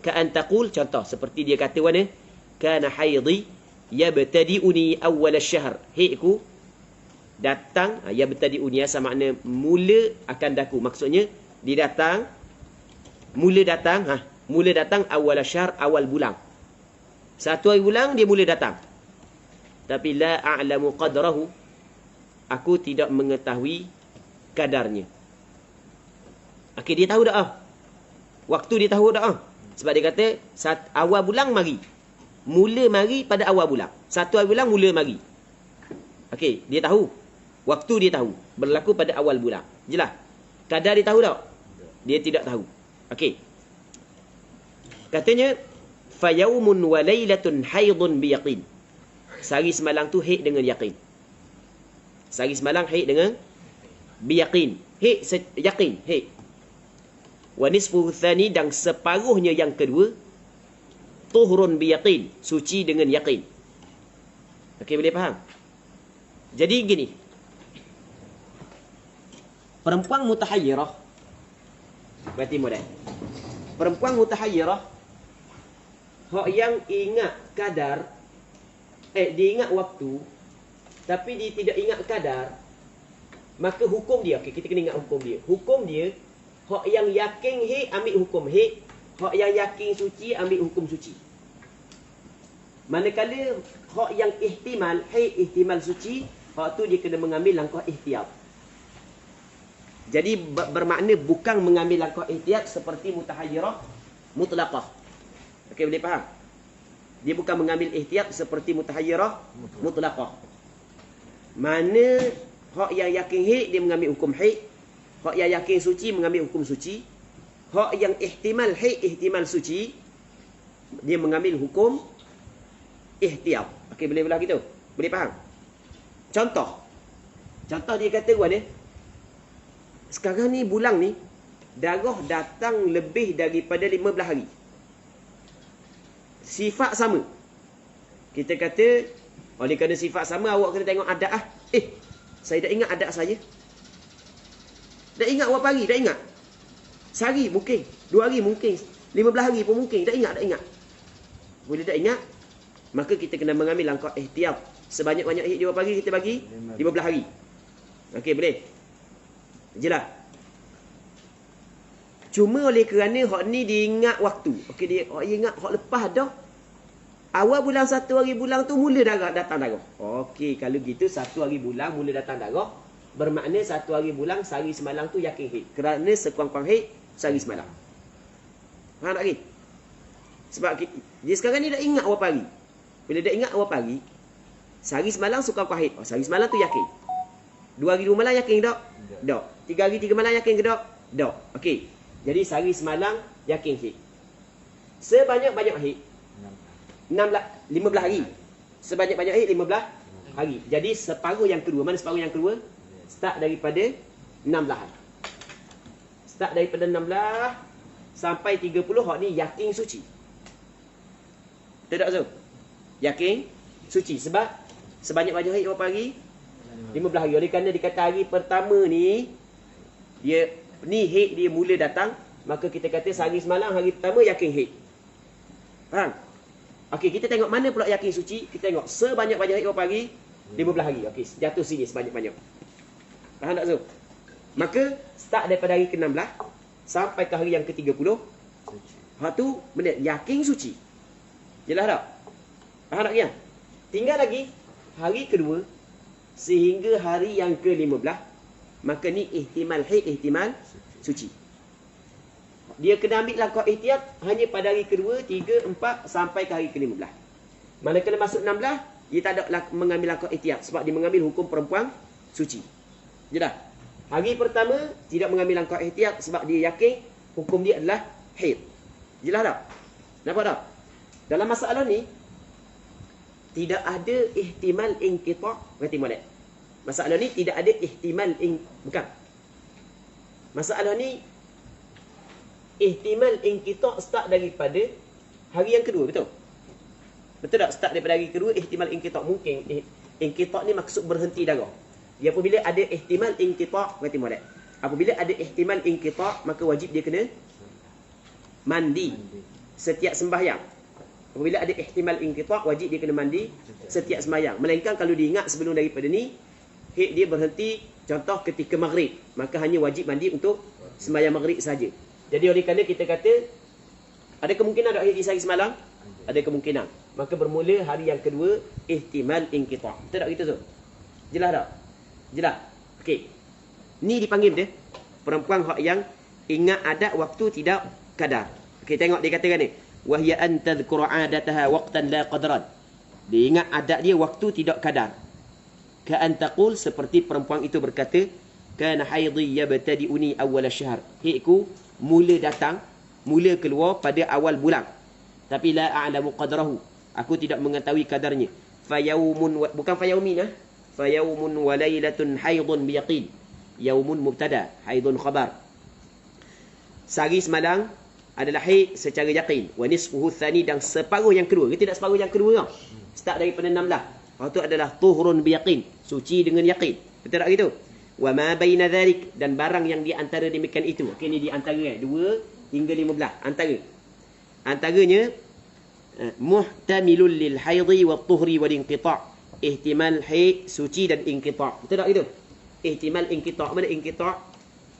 Ka'an taqul, contoh seperti dia kata mana? Kana haidhi yabtadi'uni awwal asy-syahr. Haidku datang, yabtadi'uni sama makna mula akan daku. Maksudnya dia datang mula datang awal asy-syahr, awal bulan. Satu hari bulan dia mula datang. Tapi la a'lamu qadrahu, aku tidak mengetahui kadarnya. Okey, dia tahu dah. Waktu dia tahu dah. Sebab dia kata awal bulan mari. Mula mari pada awal bulan. Satu hari bulan mula mari. Okey, dia tahu. Waktu dia tahu. Berlaku pada awal bulan. Jelas? Kadar dia tahu tak? Dia tidak tahu. Okey. Katanya fayaumun wa lailatun haidun biyaqin. Sehari semalam tu haid dengan yakin. Sehari semalam haid dengan biyaqin. Haid yakin, haid. Wa nisfu tsani, dan separuhnya yang kedua tuhurun biyaqin, suci dengan yakin. Okey, boleh faham? Jadi gini. Perempuan mutahayyirah, berarti modal. Perempuan mutahayyirah hak yang ingat kadar, dia ingat waktu tapi dia tidak ingat kadar, maka hukum dia, okey, kita kena ingat hukum dia. Hukum dia, hak yang yakin haid ambil hukum haid, hak yang yakin suci ambil hukum suci. Manakala hak yang ihtimal haid, ihtimal suci, hak tu dia kena mengambil langkah ihtiyat. Jadi bermakna bukan mengambil langkah ihtiyat seperti mutahayyirah mutlaqah. Okey, boleh faham? Dia bukan mengambil ihtiyat seperti mutahayyirah mutlaqah. Mana hak yang yakin haid dia mengambil hukum haid, hak yang yakin suci mengambil hukum suci, hak yang ihtimal haid, ihtimal suci dia mengambil hukum ihtiyat. Okey, boleh belah gitu? Boleh faham? Contoh dia kata gua ni, sekarang ni bulan ni darah datang lebih daripada 15 hari. Sifat sama. Kita kata oleh kerana sifat sama, awak kena tengok adat ah. Saya dah ingat adat saya. Dah ingat berapa hari? Dah ingat. Sehari mungkin, 2 hari mungkin, 15 hari pun mungkin. Dah ingat. Boleh tak ingat? Maka kita kena mengambil langkah ihtiyat. Sebanyak-banyak haid dia berapa hari kita bagi? 15 hari. Okey, boleh? Jelas? Cuma oleh kerana hak ni dia ingat waktu. Okey, dia ingat hak lepas dah. Awal bulan 1 hari bulan tu mula datang darah. Okey, kalau gitu 1 hari bulan mula datang darah, bermakna 1 hari bulan sehari semalam tu yakin haid. Kerana sekurang-kurang haid sehari semalam. Faham tak lagi? Sebab dia sekarang ni dah ingat berapa hari. Bila dah ingat berapa hari, sehari semalam sekurang-kurang haid. Sehari semalam tu yakin. 2 hari 2 malam yakin tak? Tak. 3 hari 3 malam yakin ke tak? Tak. Okey. Jadi sehari semalam yakin haid. Sebanyak-banyak haid 15 hari. Sebanyak-banyak haid 15 hari. Jadi separuh yang kedua. Mana separuh yang kedua? Start daripada 16 hari. Start daripada 16 sampai 30 hak ni yakin suci. Betul tak Zul? Yakin suci. Sebab sebanyak-banyak haid berapa hari? 15 hari. Oleh kerana dikata hari pertama ni haid dia mula datang, maka kita kata sehari semalam hari pertama yakin haid. Faham? Okey, kita tengok mana pula yakin suci. Kita tengok sebanyak-banyak haid berapa hari? 15 hari. Okey, jatuh sini sebanyak-banyak. Faham tak Zul? Maka start daripada hari ke-16 sampai ke hari yang ke-30, hak tu benda yakin suci. Jelas tak? Faham tak ya? Tinggal lagi hari kedua sehingga hari yang ke-15, maka ni ihtimal haid, ihtimal suci. Dia kena ambil langkah ihtiyat hanya pada hari kedua, 3, 4 sampai ke hari ke-15. Manakala masuk 16, dia tak ada mengambil langkah ihtiyat sebab dia mengambil hukum perempuan suci. Jelas? Hari pertama tidak mengambil langkah ihtiyat sebab dia yakin hukum dia adalah haid. Jelas tak? Nampak tak? Dalam masalah ni tidak ada ihtimal inqita'. Berarti molek. Masalah ni tidak ada ihtimal bukan. Masalah ni ihtimal inqita' start daripada hari yang kedua, betul? Betul tak? Start daripada hari kedua ihtimal inqita'. Mungkin inqita' ni maksud berhenti darah. Dia apabila ada ihtimal inqita', berarti molek. Apabila ada ihtimal inqita', maka wajib dia kena mandi setiap sembahyang. Apabila ada ihtimal inqita', wajib dia kena mandi setiap sembahyang. Melainkan kalau diingat sebelum daripada ni, haid dia berhenti, contoh ketika maghrib, maka hanya wajib mandi untuk sembahyang maghrib saja. Jadi oleh kerana kita kata, ada kemungkinan ada haid di sehari semalam? Ada kemungkinan. Maka bermula hari yang kedua, ihtimal inqita'. Betul tak kita tu? Jelas tak? Jelas? Okey. Ni dipanggil dia perempuan hak yang ingat adat waktu tidak kadar. Okey, tengok dia katakan ni. Wahya an tadhkura 'adataha waqtan la qadran. Dia ingat adat dia waktu tidak kadar. Ka an taqul, seperti perempuan itu berkata, kana haidhi yabtadi'uni awwal ash-shahr. Haidku mula datang, mula keluar pada awal bulan. Tapi la a'lamu qadrahu. Aku tidak mengetahui kadarnya. Fayaumun, bukan fayaumin, fayaumun wa lailatun haidun biyaqin. Yaumun mubtada, haidun khabar. Sehari semalam adalah haid secara yakin. Wa nisfuhu tsani, dan separuh yang kedua. Kita tak separuh yang kedua tau. Start daripada 16. Lepas tu adalah tuhurun biyaqin, suci dengan yakin. Betul tak gitu? Wa ma baina dzalik, dan barang yang di antara demikian itu. Okey, ni di antara 2 hingga 15. Antaranya muhtamilul lil haidhi wat tuhri wal inqita'. Ihtimal haid, suci dan inqita'. Betul tak gitu? Ihtimal inqita', mana inqita'?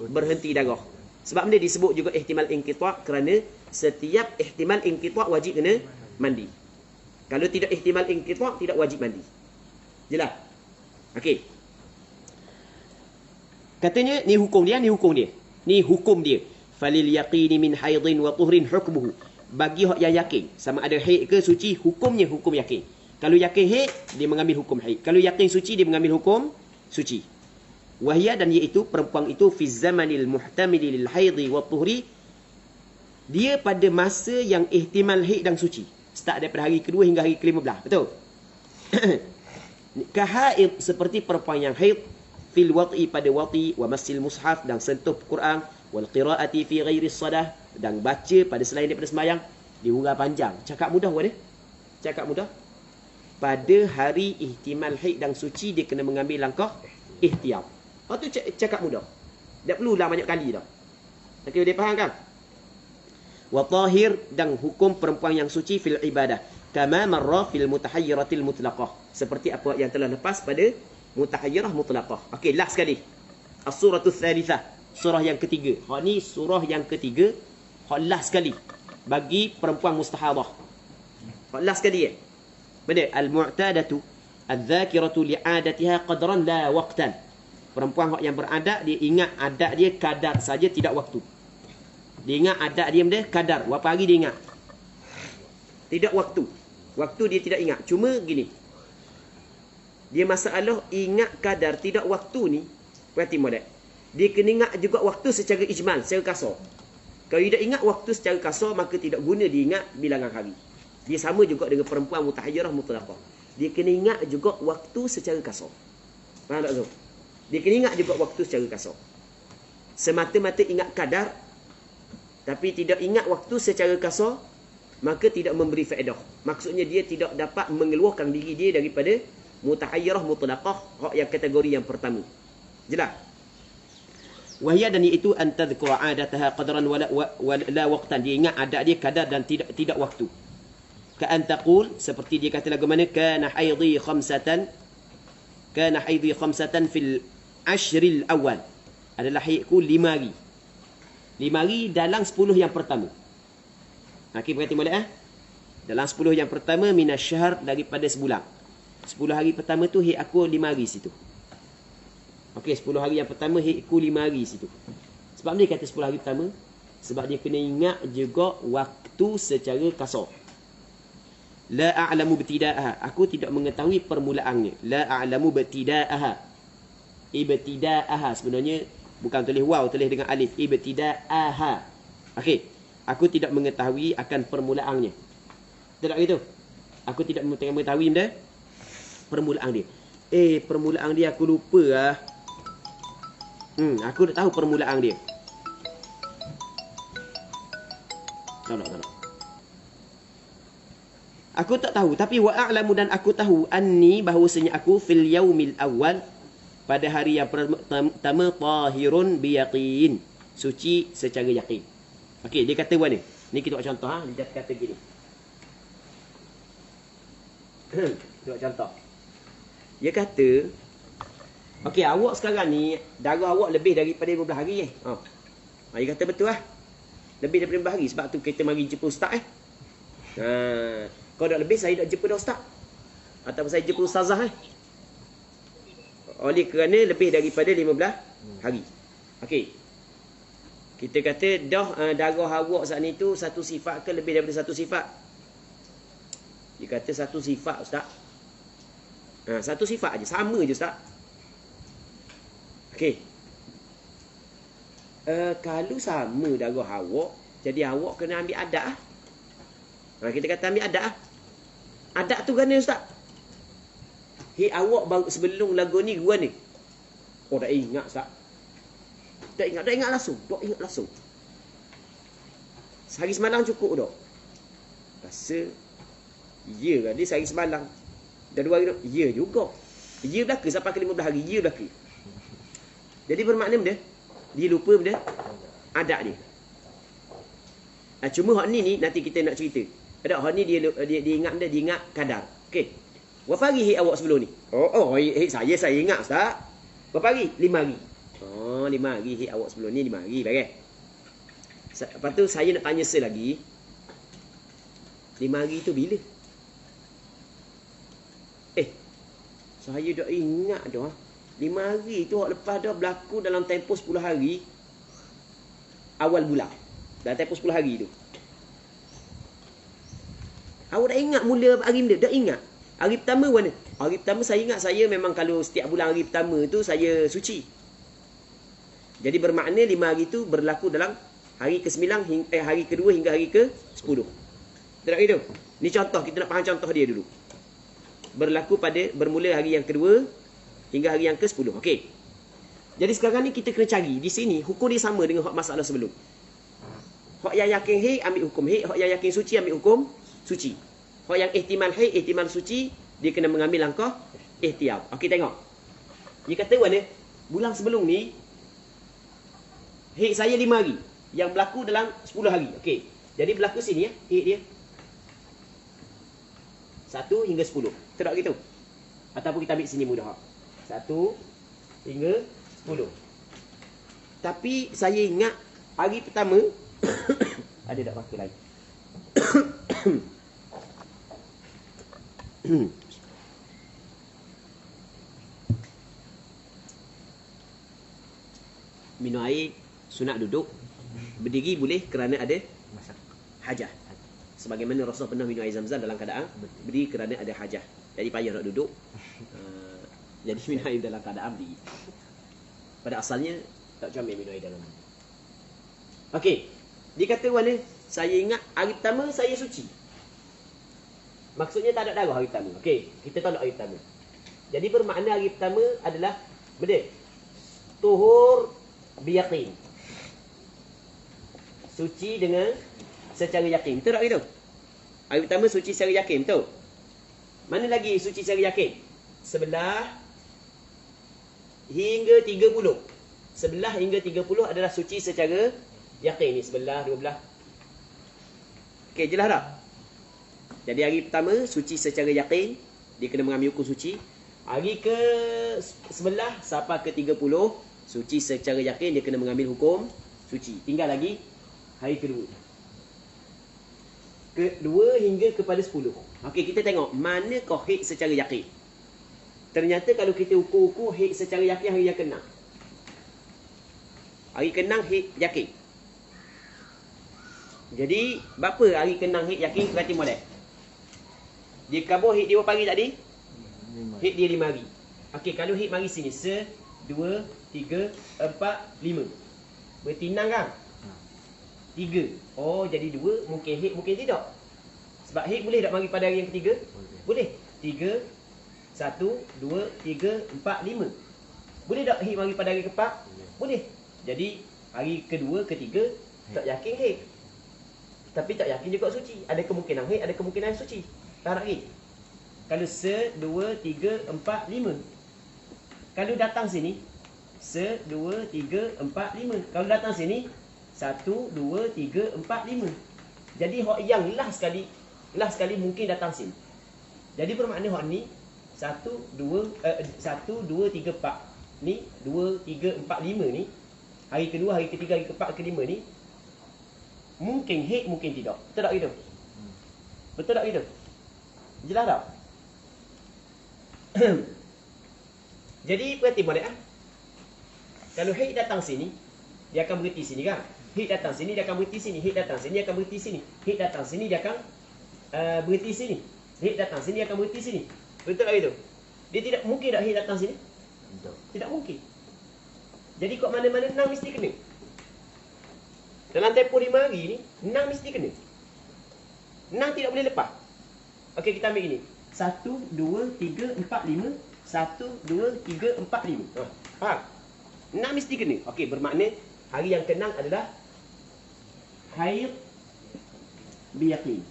Berhenti darah. Sebab benda disebut juga ihtimal inqita' kerana setiap ihtimal inqita' wajib kena mandi. Kalau tidak ihtimal inqita' tidak wajib mandi. Jelas? Okey. Katanya ni hukum dia, ni hukum dia. Ni hukum dia. Falil yaqini min haidin wa tuhrin hukmuhu. Bagi hak yang yakin, sama ada haid ke suci, hukumnya hukum yakin. Kalau yakin haid, dia mengambil hukum haid. Kalau yakin suci, dia mengambil hukum suci. Wahya, dan iaitu perempuan itu fi zamanil muhtamili lil haidhi wa tuhri, dia pada masa yang ihtimal haid dan suci. Start daripada hari kedua hingga hari ke-15. Betul? Kahaid, seperti perempuan yang haid, fil wati, pada wati, wa masil mushaf, dan sentuh Quran, wal qiraati fi ghairi salah, dan baca pada selain daripada sembahyang. Diurang panjang. Cakap mudah buat dia. Cakap mudah. Pada hari ihtimal haid dan suci, dia kena mengambil langkah ihtiyam. Oh tu cakap mudah. Tak perlulah banyak kali dah. Okey, dia faham kan? Wa tahir, dan hukum perempuan yang suci fil ibadah. Kama marra fil mutahayyiratil mutlaqah. Seperti apa yang telah lepas pada mutahayyirah mutlaqah. Okey, last sekali. As-suratul tsalitsah. Surah yang ketiga. Hak ni surah yang ketiga. Hak last sekali. Bagi perempuan mustahadah. Hak last sekali Benda. Al-mu'tadatu al-dhakiratu li'adatiha qadran la waqtan. Perempuan yang beradat, dia ingat adat dia kadar saja, tidak waktu. Dia ingat adat dia benda kadar. Berapa hari dia ingat? Tidak waktu. Waktu dia tidak ingat. Cuma gini. Dia masalah ingat kadar, tidak waktu ni. Berarti modal. Dia kena ingat juga waktu secara ijmal, secara kasar. Kalau dia ingat waktu secara kasar, maka tidak guna dia ingat bilangan hari. Dia sama juga dengan perempuan mutahayyirah mutlaqah. Dia kena ingat juga waktu secara kasar. Faham tak tu? Dia kena ingat juga waktu secara kasar. Semata-mata ingat kadar, tapi tidak ingat waktu secara kasar, maka tidak memberi faedah. Maksudnya dia tidak dapat mengeluarkan diri dia daripada mutahayyirah mutlaqah, hak yang kategori yang pertama. Jelas? Wahya, dan iaitu antadhkura 'adataha qadran wa la waqtan. Dia ingat adat dia kadar dan tidak waktu. Ka an taqul, seperti dia kata lagu mana, kana haidhi khamsatan fil ashril awal. Adalah haidku 5 hari. 5 hari dalam 10 yang pertama. Okey, berarti boleh dalam 10 yang pertama minasyahr, daripada sebulan. 10 hari pertama tu haid aku 5 hari situ. Okey, 10 hari yang pertama haidku 5 hari situ. Sebab dia kata 10 hari pertama, sebab dia kena ingat juga waktu secara kasar. La a'lamu ibtida'aha. Aku tidak mengetahui permulaannya. La a'lamu ibtida'aha. Ibtida'aha sebenarnya bukan tulis waw, tulis dengan alif. Ibtida'aha. Okey. Aku tidak mengetahui akan permulaannya. Tidak gitu? Aku tidak mengetahui benda permulaan dia. Permulaan dia aku lupa lah. Aku tak tahu permulaan dia. Tak. Aku tak tahu, tapi wa a'lamu, dan aku tahu anni, bahawasanya aku fil yaumil awal, pada hari yang pertama, tahirun biyaqin, suci secara yakin. Okey, dia kata buat ni. Ni kita buat contoh dia kata gini. Tengok contoh. Dia kata, okey, awak sekarang ni darah awak lebih daripada 15 hari Dia kata betul lah. Lebih daripada 15 hari. Sebab tu kita mari jumpa ustaz Kalau dah lebih, saya dah jumpa dah ustaz. Ataupun saya jumpa ustazah Oleh kerana lebih daripada 15 hari. Okey. Kita kata darah awak saat ni tu satu sifat ke lebih daripada satu sifat? Dia kata satu sifat ustaz. Satu sifat aja, sama je ustaz. Okey. Kalau sama darah awak, jadi awak kena ambil adat kita kata ambil adat Adat tu gana ustaz. Awak baru sebelum lagu ni gua ni. Oh dah ingat ustaz. Dah ingat langsung. Sehari semalam cukup dah. Rasa ya kan dia sehari semalam. Dah 2 hari dah. Ya juga. Ya belaka sampai ke 15 hari. Ya belaka. Jadi bermakna benda dia lupa benda adat dia. Cuma hak ni nanti kita nak cerita. Ada hak ni dia ingat benda, dia ingat kadar. Okey. Berapa hari hit awak sebelum ni? Hit saya ingat ustaz. Berapa hari? 5 hari. 5 hari hit awak sebelum ni 5 hari baik. Lepas tu saya nak tanya lagi. 5 hari tu bila? Saya dah ingat dah. 5 hari tu hak lepas dah berlaku dalam tempoh 10 hari awal bulan. Dalam tempoh 10 hari tu. Awak dah ingat mula hari benda? Dah ingat? Hari pertama mana? Hari pertama saya ingat saya memang kalau setiap bulan hari pertama tu saya suci. Jadi bermakna 5 hari tu berlaku dalam hari ke-9 hari kedua hingga hari ke-10. Tak gitu? Ni contoh, kita nak faham contoh dia dulu. Berlaku bermula hari yang kedua hingga hari yang ke-10. Okey. Jadi sekarang ni kita kena cari di sini hukum dia sama dengan hak masalah sebelum. Hak yang yakin haid ambil hukum haid, hak yang yakin suci ambil hukum suci. Hak yang ihtimal haid, ihtimal suci, dia kena mengambil langkah ihtiyat. Okey tengok. Dia kata mana? Bulan sebelum ni haid saya 5 hari, yang berlaku dalam 10 hari. Okey. Jadi berlaku sini haid dia 1 hingga 10. Tak gitu. Ataupun kita ambil sini mudah. 1 hingga 10. Tapi saya ingat hari pertama ada tak pakai lain. Minum air sunat duduk. Berdiri boleh kerana ada hajah. Sebagaimana Rasul pernah minum air Zam-Zam dalam keadaan berdiri kerana ada hajah. Jadi payah nak duduk. Jadi minum air dalam keadaan berdiri. Pada asalnya tak comel minum air dalam. Okey. Dia kata mana? Saya ingat hari pertama saya suci. Maksudnya tak ada darah hari pertama. Okey, kita tolak hari pertama. Jadi bermakna hari pertama adalah benda tuhur biyaqin. Suci dengan secara yakin. Betul tak gitu? Hari pertama suci secara yakin, betul? Mana lagi suci secara yakin? 11 hingga 30. 11 hingga 30 adalah suci secara yakin ni. 11, 12. Okey, jelas tak? Jadi hari pertama suci secara yakin, dia kena mengambil hukum suci. Hari ke 11 sampai ke 30 suci secara yakin, dia kena mengambil hukum suci. Tinggal lagi hari kedua. Kedua hingga kepada 10. Okey, kita tengok manakah haid secara yakin. Ternyata kalau kita ukur-ukur haid secara yakin hari yang ke-6. Hari ke-6 haid yakin. Jadi berapa hari ke-6 haid yakin? Berarti molek. Dia kabur haid dia berapa hari tadi? 5. Haid dia 5 hari. Okey, kalau haid mari sini 1, 2, 3, 4, 5. Berarti 6 kan? 3. Oh, jadi 2 mungkin haid, mungkin tidak. Sebab haid boleh tak mari pada hari yang ketiga? Boleh. 3, 1, 2, 3, 4, 5. Boleh tak haid mari pada hari keempat? Boleh. Jadi hari kedua, ketiga tak yakin haid. Tapi tak yakin juga suci. Ada kemungkinan haid, ada kemungkinan suci. Tak nak haid. Kalau 1, 2, 3, 4, 5. Kalau datang sini 1, 2, 3, 4, 5. Kalau datang sini 1, 2, 3, 4, 5. Jadi hak yang last sekali mungkin datang sini. Jadi bermakna hak ni 1 2 3 4 ni 2 3 4 5 ni hari kedua, hari ketiga, hari keempat, kelima ni mungkin haid, mungkin tidak. Betul tak gitu? Betul tak gitu? Jelas tak? Jadi perhati boleh ah. Kalau haid datang sini, dia akan berhenti sini kan? Haid datang sini, dia akan berhenti sini. Haid datang sini, dia akan berhenti sini. Haid datang sini, dia akan berhenti sini. Haid datang sini, dia akan berhenti sini. Betul tak gitu? Dia tidak mungkin tak haid datang sini? Tidak mungkin. Jadi kat mana-mana nang mesti kena. Dalam tempoh 5 hari ni, nang mesti kena. Nang tidak boleh lepas. Okey, kita ambil ini. 1 2 3 4 5. 1 2 3 4 5. Faham? Nang mesti kena. Okey, bermakna hari yang ke-6 adalah haid biyaqin.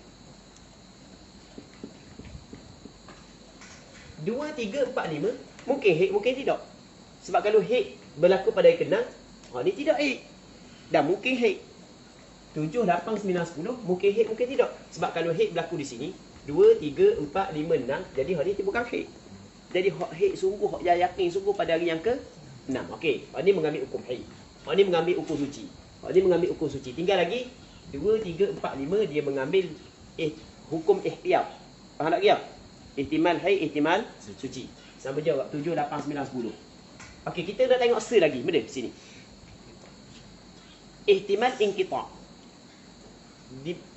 2 3 4 5 mungkin haid, mungkin tidak. Sebab kalau haid berlaku pada hari ke-6, ni tidak haid. Dan mungkin haid. 7 8 9 10 mungkin haid, mungkin tidak. Sebab kalau haid berlaku di sini 2 3 4 5 6, jadi hari ni bukan haid. Jadi hak haid sungguh, hak yang yakin sungguh pada hari yang ke-6. Okey, hak ni mengambil hukum haid. Hak ni mengambil hukum suci. Hak ni mengambil hukum suci. Tinggal lagi 2 3 4 5 dia mengambil hukum ihtiyat. Faham tak dia? Ihtimal haid, ihtimal suci. Sama jawab 7 8 9 10. Okey, kita nak tengok lagi. Benda sini. Ihtimal inqita'.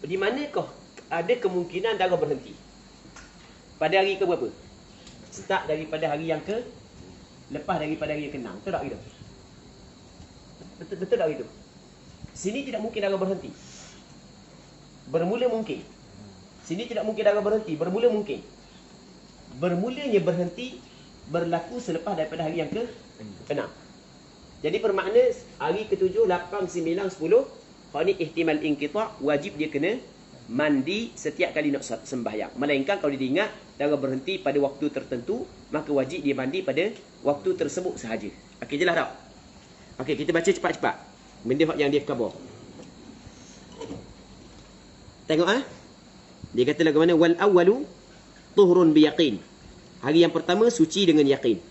Di manakah ada kemungkinan darah berhenti? Pada hari ke berapa? Start daripada hari yang ke, lepas daripada hari yang ke-6. Betul tak gitu? Betul tak gitu? Sini tidak mungkin darah berhenti. Bermula mungkin. Sini tidak mungkin darah berhenti. Bermula mungkin. Bermulanya berhenti berlaku selepas daripada hari yang ke-6. Jadi bermakna hari ke-7, 8, 9, 10 hak ni ihtimal inqita', wajib dia kena mandi setiap kali nak sembahyang. Melainkan kalau dia ingat darah berhenti pada waktu tertentu, maka wajib dia mandi pada waktu tersebut sahaja. Okey, jelas tak? Okey, kita baca cepat-cepat. Benda hak yang dia khabar. Tengok ah. Dia kata lagu mana? Wal awwalu tuhurun biyaqin. Hari yang pertama suci dengan yakin.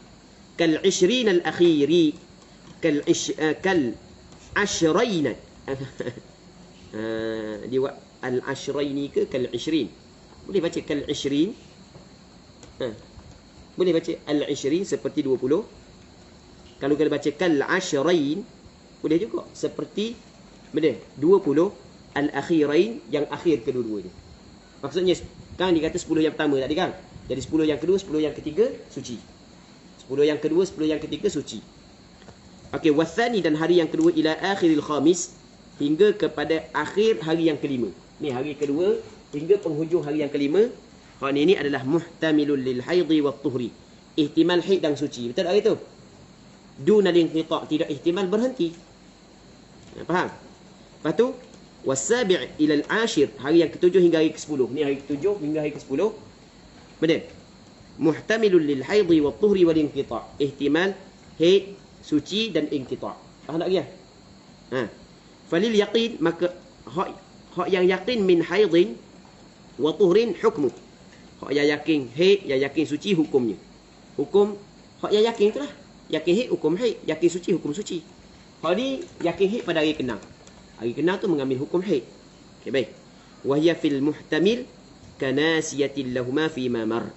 Kal 20 al akhiri kal ashrain. Dia buat al ashraini ke kal 20? Boleh baca kal 20. Boleh baca al 20 seperti 20. Kalau kita baca kal ashrain boleh juga seperti benda 20 al akhirain, yang akhir kedua-duanya. Maksudnya kan dia kata 10 yang pertama tadi kan. Jadi 10 yang kedua, 10 yang ketiga suci. 10 yang kedua, 10 yang ketiga suci. Okey, wathani, dan hari yang kedua ila akhiril khamis, hingga kepada akhir hari yang kelima. Ni hari kedua hingga penghujung hari yang kelima. Hak ni adalah muhtamilul lil haidhi wat tuhri. Ihtimal haid dan suci. Betul tak itu? Duna linqita', tidak ihtimal berhenti. Faham? Lepas tu wasabi' ila al-ashir, hari yang ke-7 hingga hari ke-10. Ni hari ke-7 hingga hari ke-10. Betul? Muhtamilul lil haidhi wat tuhri wal inqita'. Ihtimal haid, suci dan inqita'. Faham tak dia? Falil yaqin, maka hak yang yakin min haidin wa tuhrin hukmu. Hak yang yakin haid, yang yakin suci hukumnya. Hukum hak yang yakin itulah. Yakin haid hukum haid, yakin suci hukum suci. Hak ni yakin haid pada hari ke-6. Hari ke-6 tu mengambil hukum haid. Okey, baik. Wa hiya fil muhtamil kanasiyatil lahuma fi ma mar.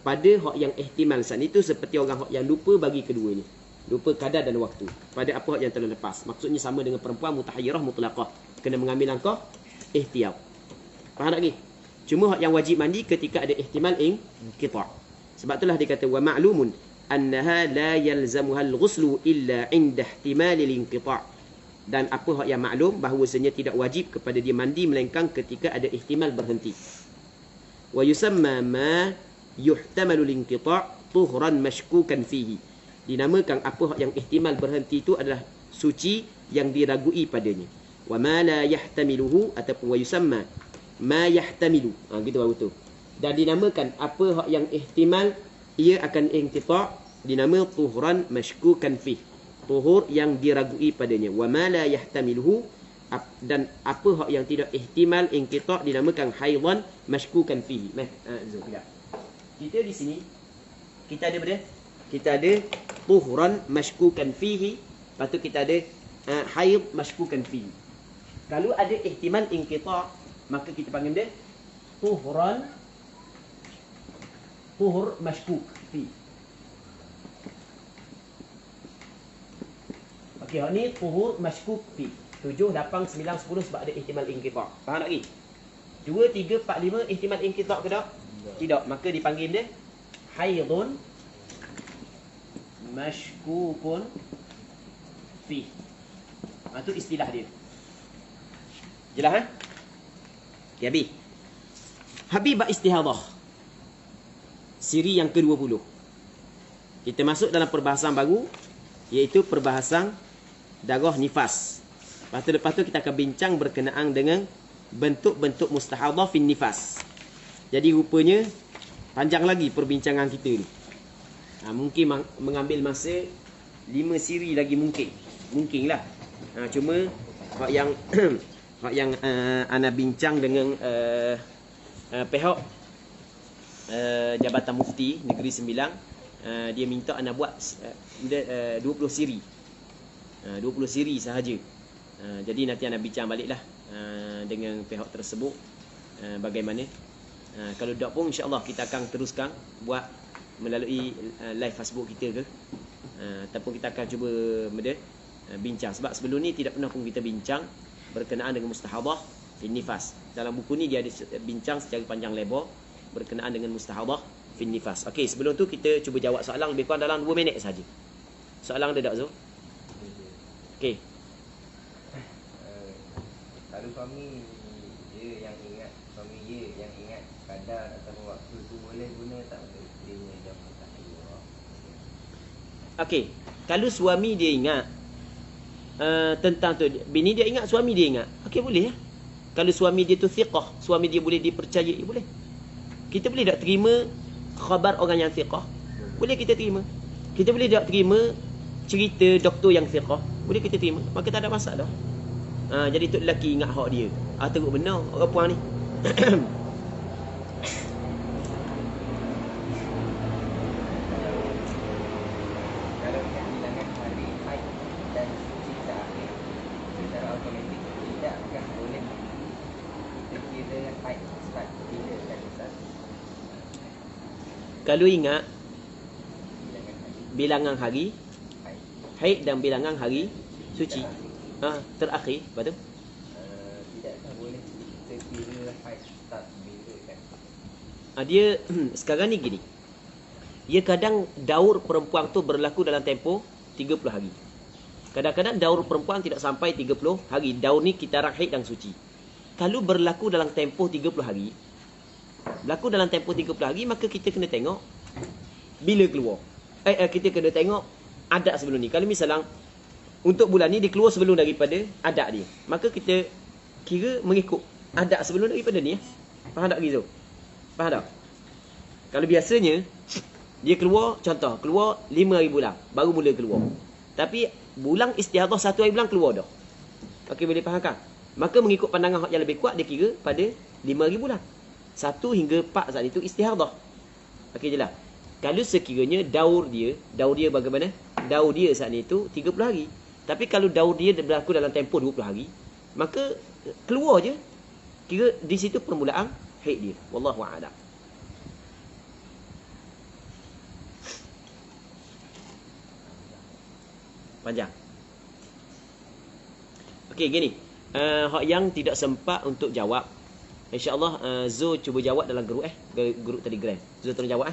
Pada hak yang ihtimal saat itu seperti orang hak yang lupa bagi keduanya. Lupa kadar dan waktu pada apa hak yang telah lepas. Maksudnya sama dengan perempuan mutahayyirah mutlaqah, kena mengambil langkah ihtiyat. Faham tak lagi? Cuma hak yang wajib mandi ketika ada ihtimal inqita'. Sebab itulah dia kata wa ma'lumun annaha la yalzamuha al-ghuslu illa 'inda ihtimal al-inqita'. Dan apa hak yang maklum bahawasanya tidak wajib kepada dia mandi melainkan ketika ada ihtimal berhenti. Wa yusamma ma yuhtamalu al-inqita' tuhran mashkukan fihi. Dinamakan apa hak yang ihtimal berhenti itu adalah suci yang diragui padanya. Wa ma la yahtamiluhu, ataupun wa yusamma ma yahtamilu. Gitu baru tu. Dan dinamakan apa hak yang ihtimal ia akan inqita', dinama tuhran mashkukan fihi. Tuhur yang diragui padanya. Wa ma la yahtamiluhu, dan apa hak yang tidak ihtimal inqita' dinamakan haidhan mashkukan fihi. Zul, Kita di sini kita ada berapa? Kita ada tuhran mashkukan fihi, lepas tu kita ada haid mashkukan fihi. Kalau ada ihtimal inqita', maka kita panggil dia tuhur mashkuk fihi. Okey, hak ni tuhur mashkuk fihi. 7, 8, 9, 10 sebab ada ihtimal inqita'. Faham tak lagi? 2, 3, 4, 5 ihtimal inqita' ke tak? Tidak. Maka dipanggil dia haidun mashkukun fi. Itu istilah dia. Jelas kan? Ya, Habib. Habib bab istihadah. Siri yang ke-20. Kita masuk dalam perbahasan baru, iaitu perbahasan darah nifas. Lepas tu kita akan bincang berkenaan dengan bentuk-bentuk mustahadah fin nifas. Jadi rupanya panjang lagi perbincangan kita ni. Mungkin mengambil masa 5 siri lagi mungkin. Mungkinlah. Cuma hak yang hak yang ana bincang dengan pihak Jabatan Mufti Negeri Sembilang, dia minta ana buat 20 siri. 20 siri sahaja. Jadi nanti ana bincang baliklah dengan pihak tersebut bagaimana. Kalau tak pun insya-Allah kita akan teruskan buat melalui live Facebook kita ke, ataupun kita akan cuba bincang. Sebab sebelum ni tidak pernah pun kita bincang berkenaan dengan mustahadah fin nifas. Dalam buku ni dia ada bincang secara panjang lebar berkenaan dengan mustahadah fin nifas. Okey, sebelum tu kita cuba jawab soalan lebih kurang dalam 2 minit saja. Soalan ada tak, Zul? Okey. Kalau suami dia yang ingat, suami dia yang ingat kadar atau waktu tu boleh guna tak untuk isterinya jam tahiyah? Okey, kalau suami dia ingat tentang tu, bini dia ingat, suami dia ingat, okey boleh ya. Kalau suami dia tu thiqah, suami dia boleh dipercayai, boleh. Kita boleh tak terima khabar orang yang thiqah? Boleh kita terima. Kita boleh tak terima cerita doktor yang thiqah? Boleh kita terima. Maka tak ada masalah. Jadi tu lelaki ingat hak dia. Teruk benar orang puan ni. Kalau bilangan hari haid dan suci terakhir secara automatik tidak akan boleh kita kira haid start bila kan Ustaz? Kalau ingat Bilangan hari bilangan hari haid haid dan bilangan hari suci terakhir, betul? tidakkah boleh kita kira haid start bila kan? Dia sekarang ni gini. Dia kadang daur perempuan tu berlaku dalam tempoh 30 hari. Kadang-kadang daur perempuan tidak sampai 30 hari. Daur ni kita haid dan suci. Kalau berlaku dalam tempoh 30 hari, berlaku dalam tempoh 30 hari, maka kita kena tengok bila keluar. Kita kena tengok adat sebelum ni. Kalau misalnya untuk bulan ni dia keluar sebelum daripada adat dia, maka kita kira mengikut adat sebelum daripada ni. Faham tak Gizo? Faham tak? Kalau biasanya dia keluar, contoh keluar 5 hari bulan baru mula keluar, tapi bulan istihadah 1 hari bulan keluar dah. Okey, boleh faham kan? Maka mengikut pandangan yang lebih kuat, dia kira pada 5 hari bulan 1 hingga 4 saat itu istihadah. Okey jelas. Kalau sekiranya daur dia bagaimana? Daur dia saat itu 30 hari. Tapi kalau daur dia berlaku dalam tempoh 20 hari, maka keluar je, kira di situ permulaan haid dia. Wallahu a'lam. Panjang. Okey, gini. Hak yang tidak sempat untuk jawab, insya-Allah Zul cuba jawab dalam grup grup Telegram. Zul tolong jawab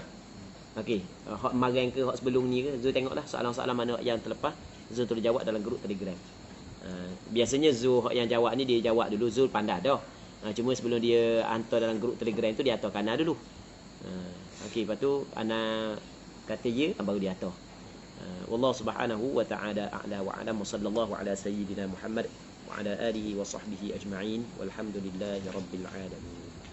Okey, hak kemarin ke hak sebelum ni ke, Zul tengoklah soalan-soalan mana yang terlepas, Zul tolong jawab dalam grup Telegram. Biasanya Zul hak yang jawab ni dia jawab dulu, Zul pandai dah. Cuma sebelum dia hantar dalam grup Telegram tu dia hantar kanan dulu. Okey, lepas tu ana kata ya baru dia hantar. Wallahu subhanahu wa ta'ala a'la wa a'lam, wa sallallahu ala sayyidina Muhammad wa ala alihi wa sahbihi ajma'in, walhamdulillahi rabbil alamin.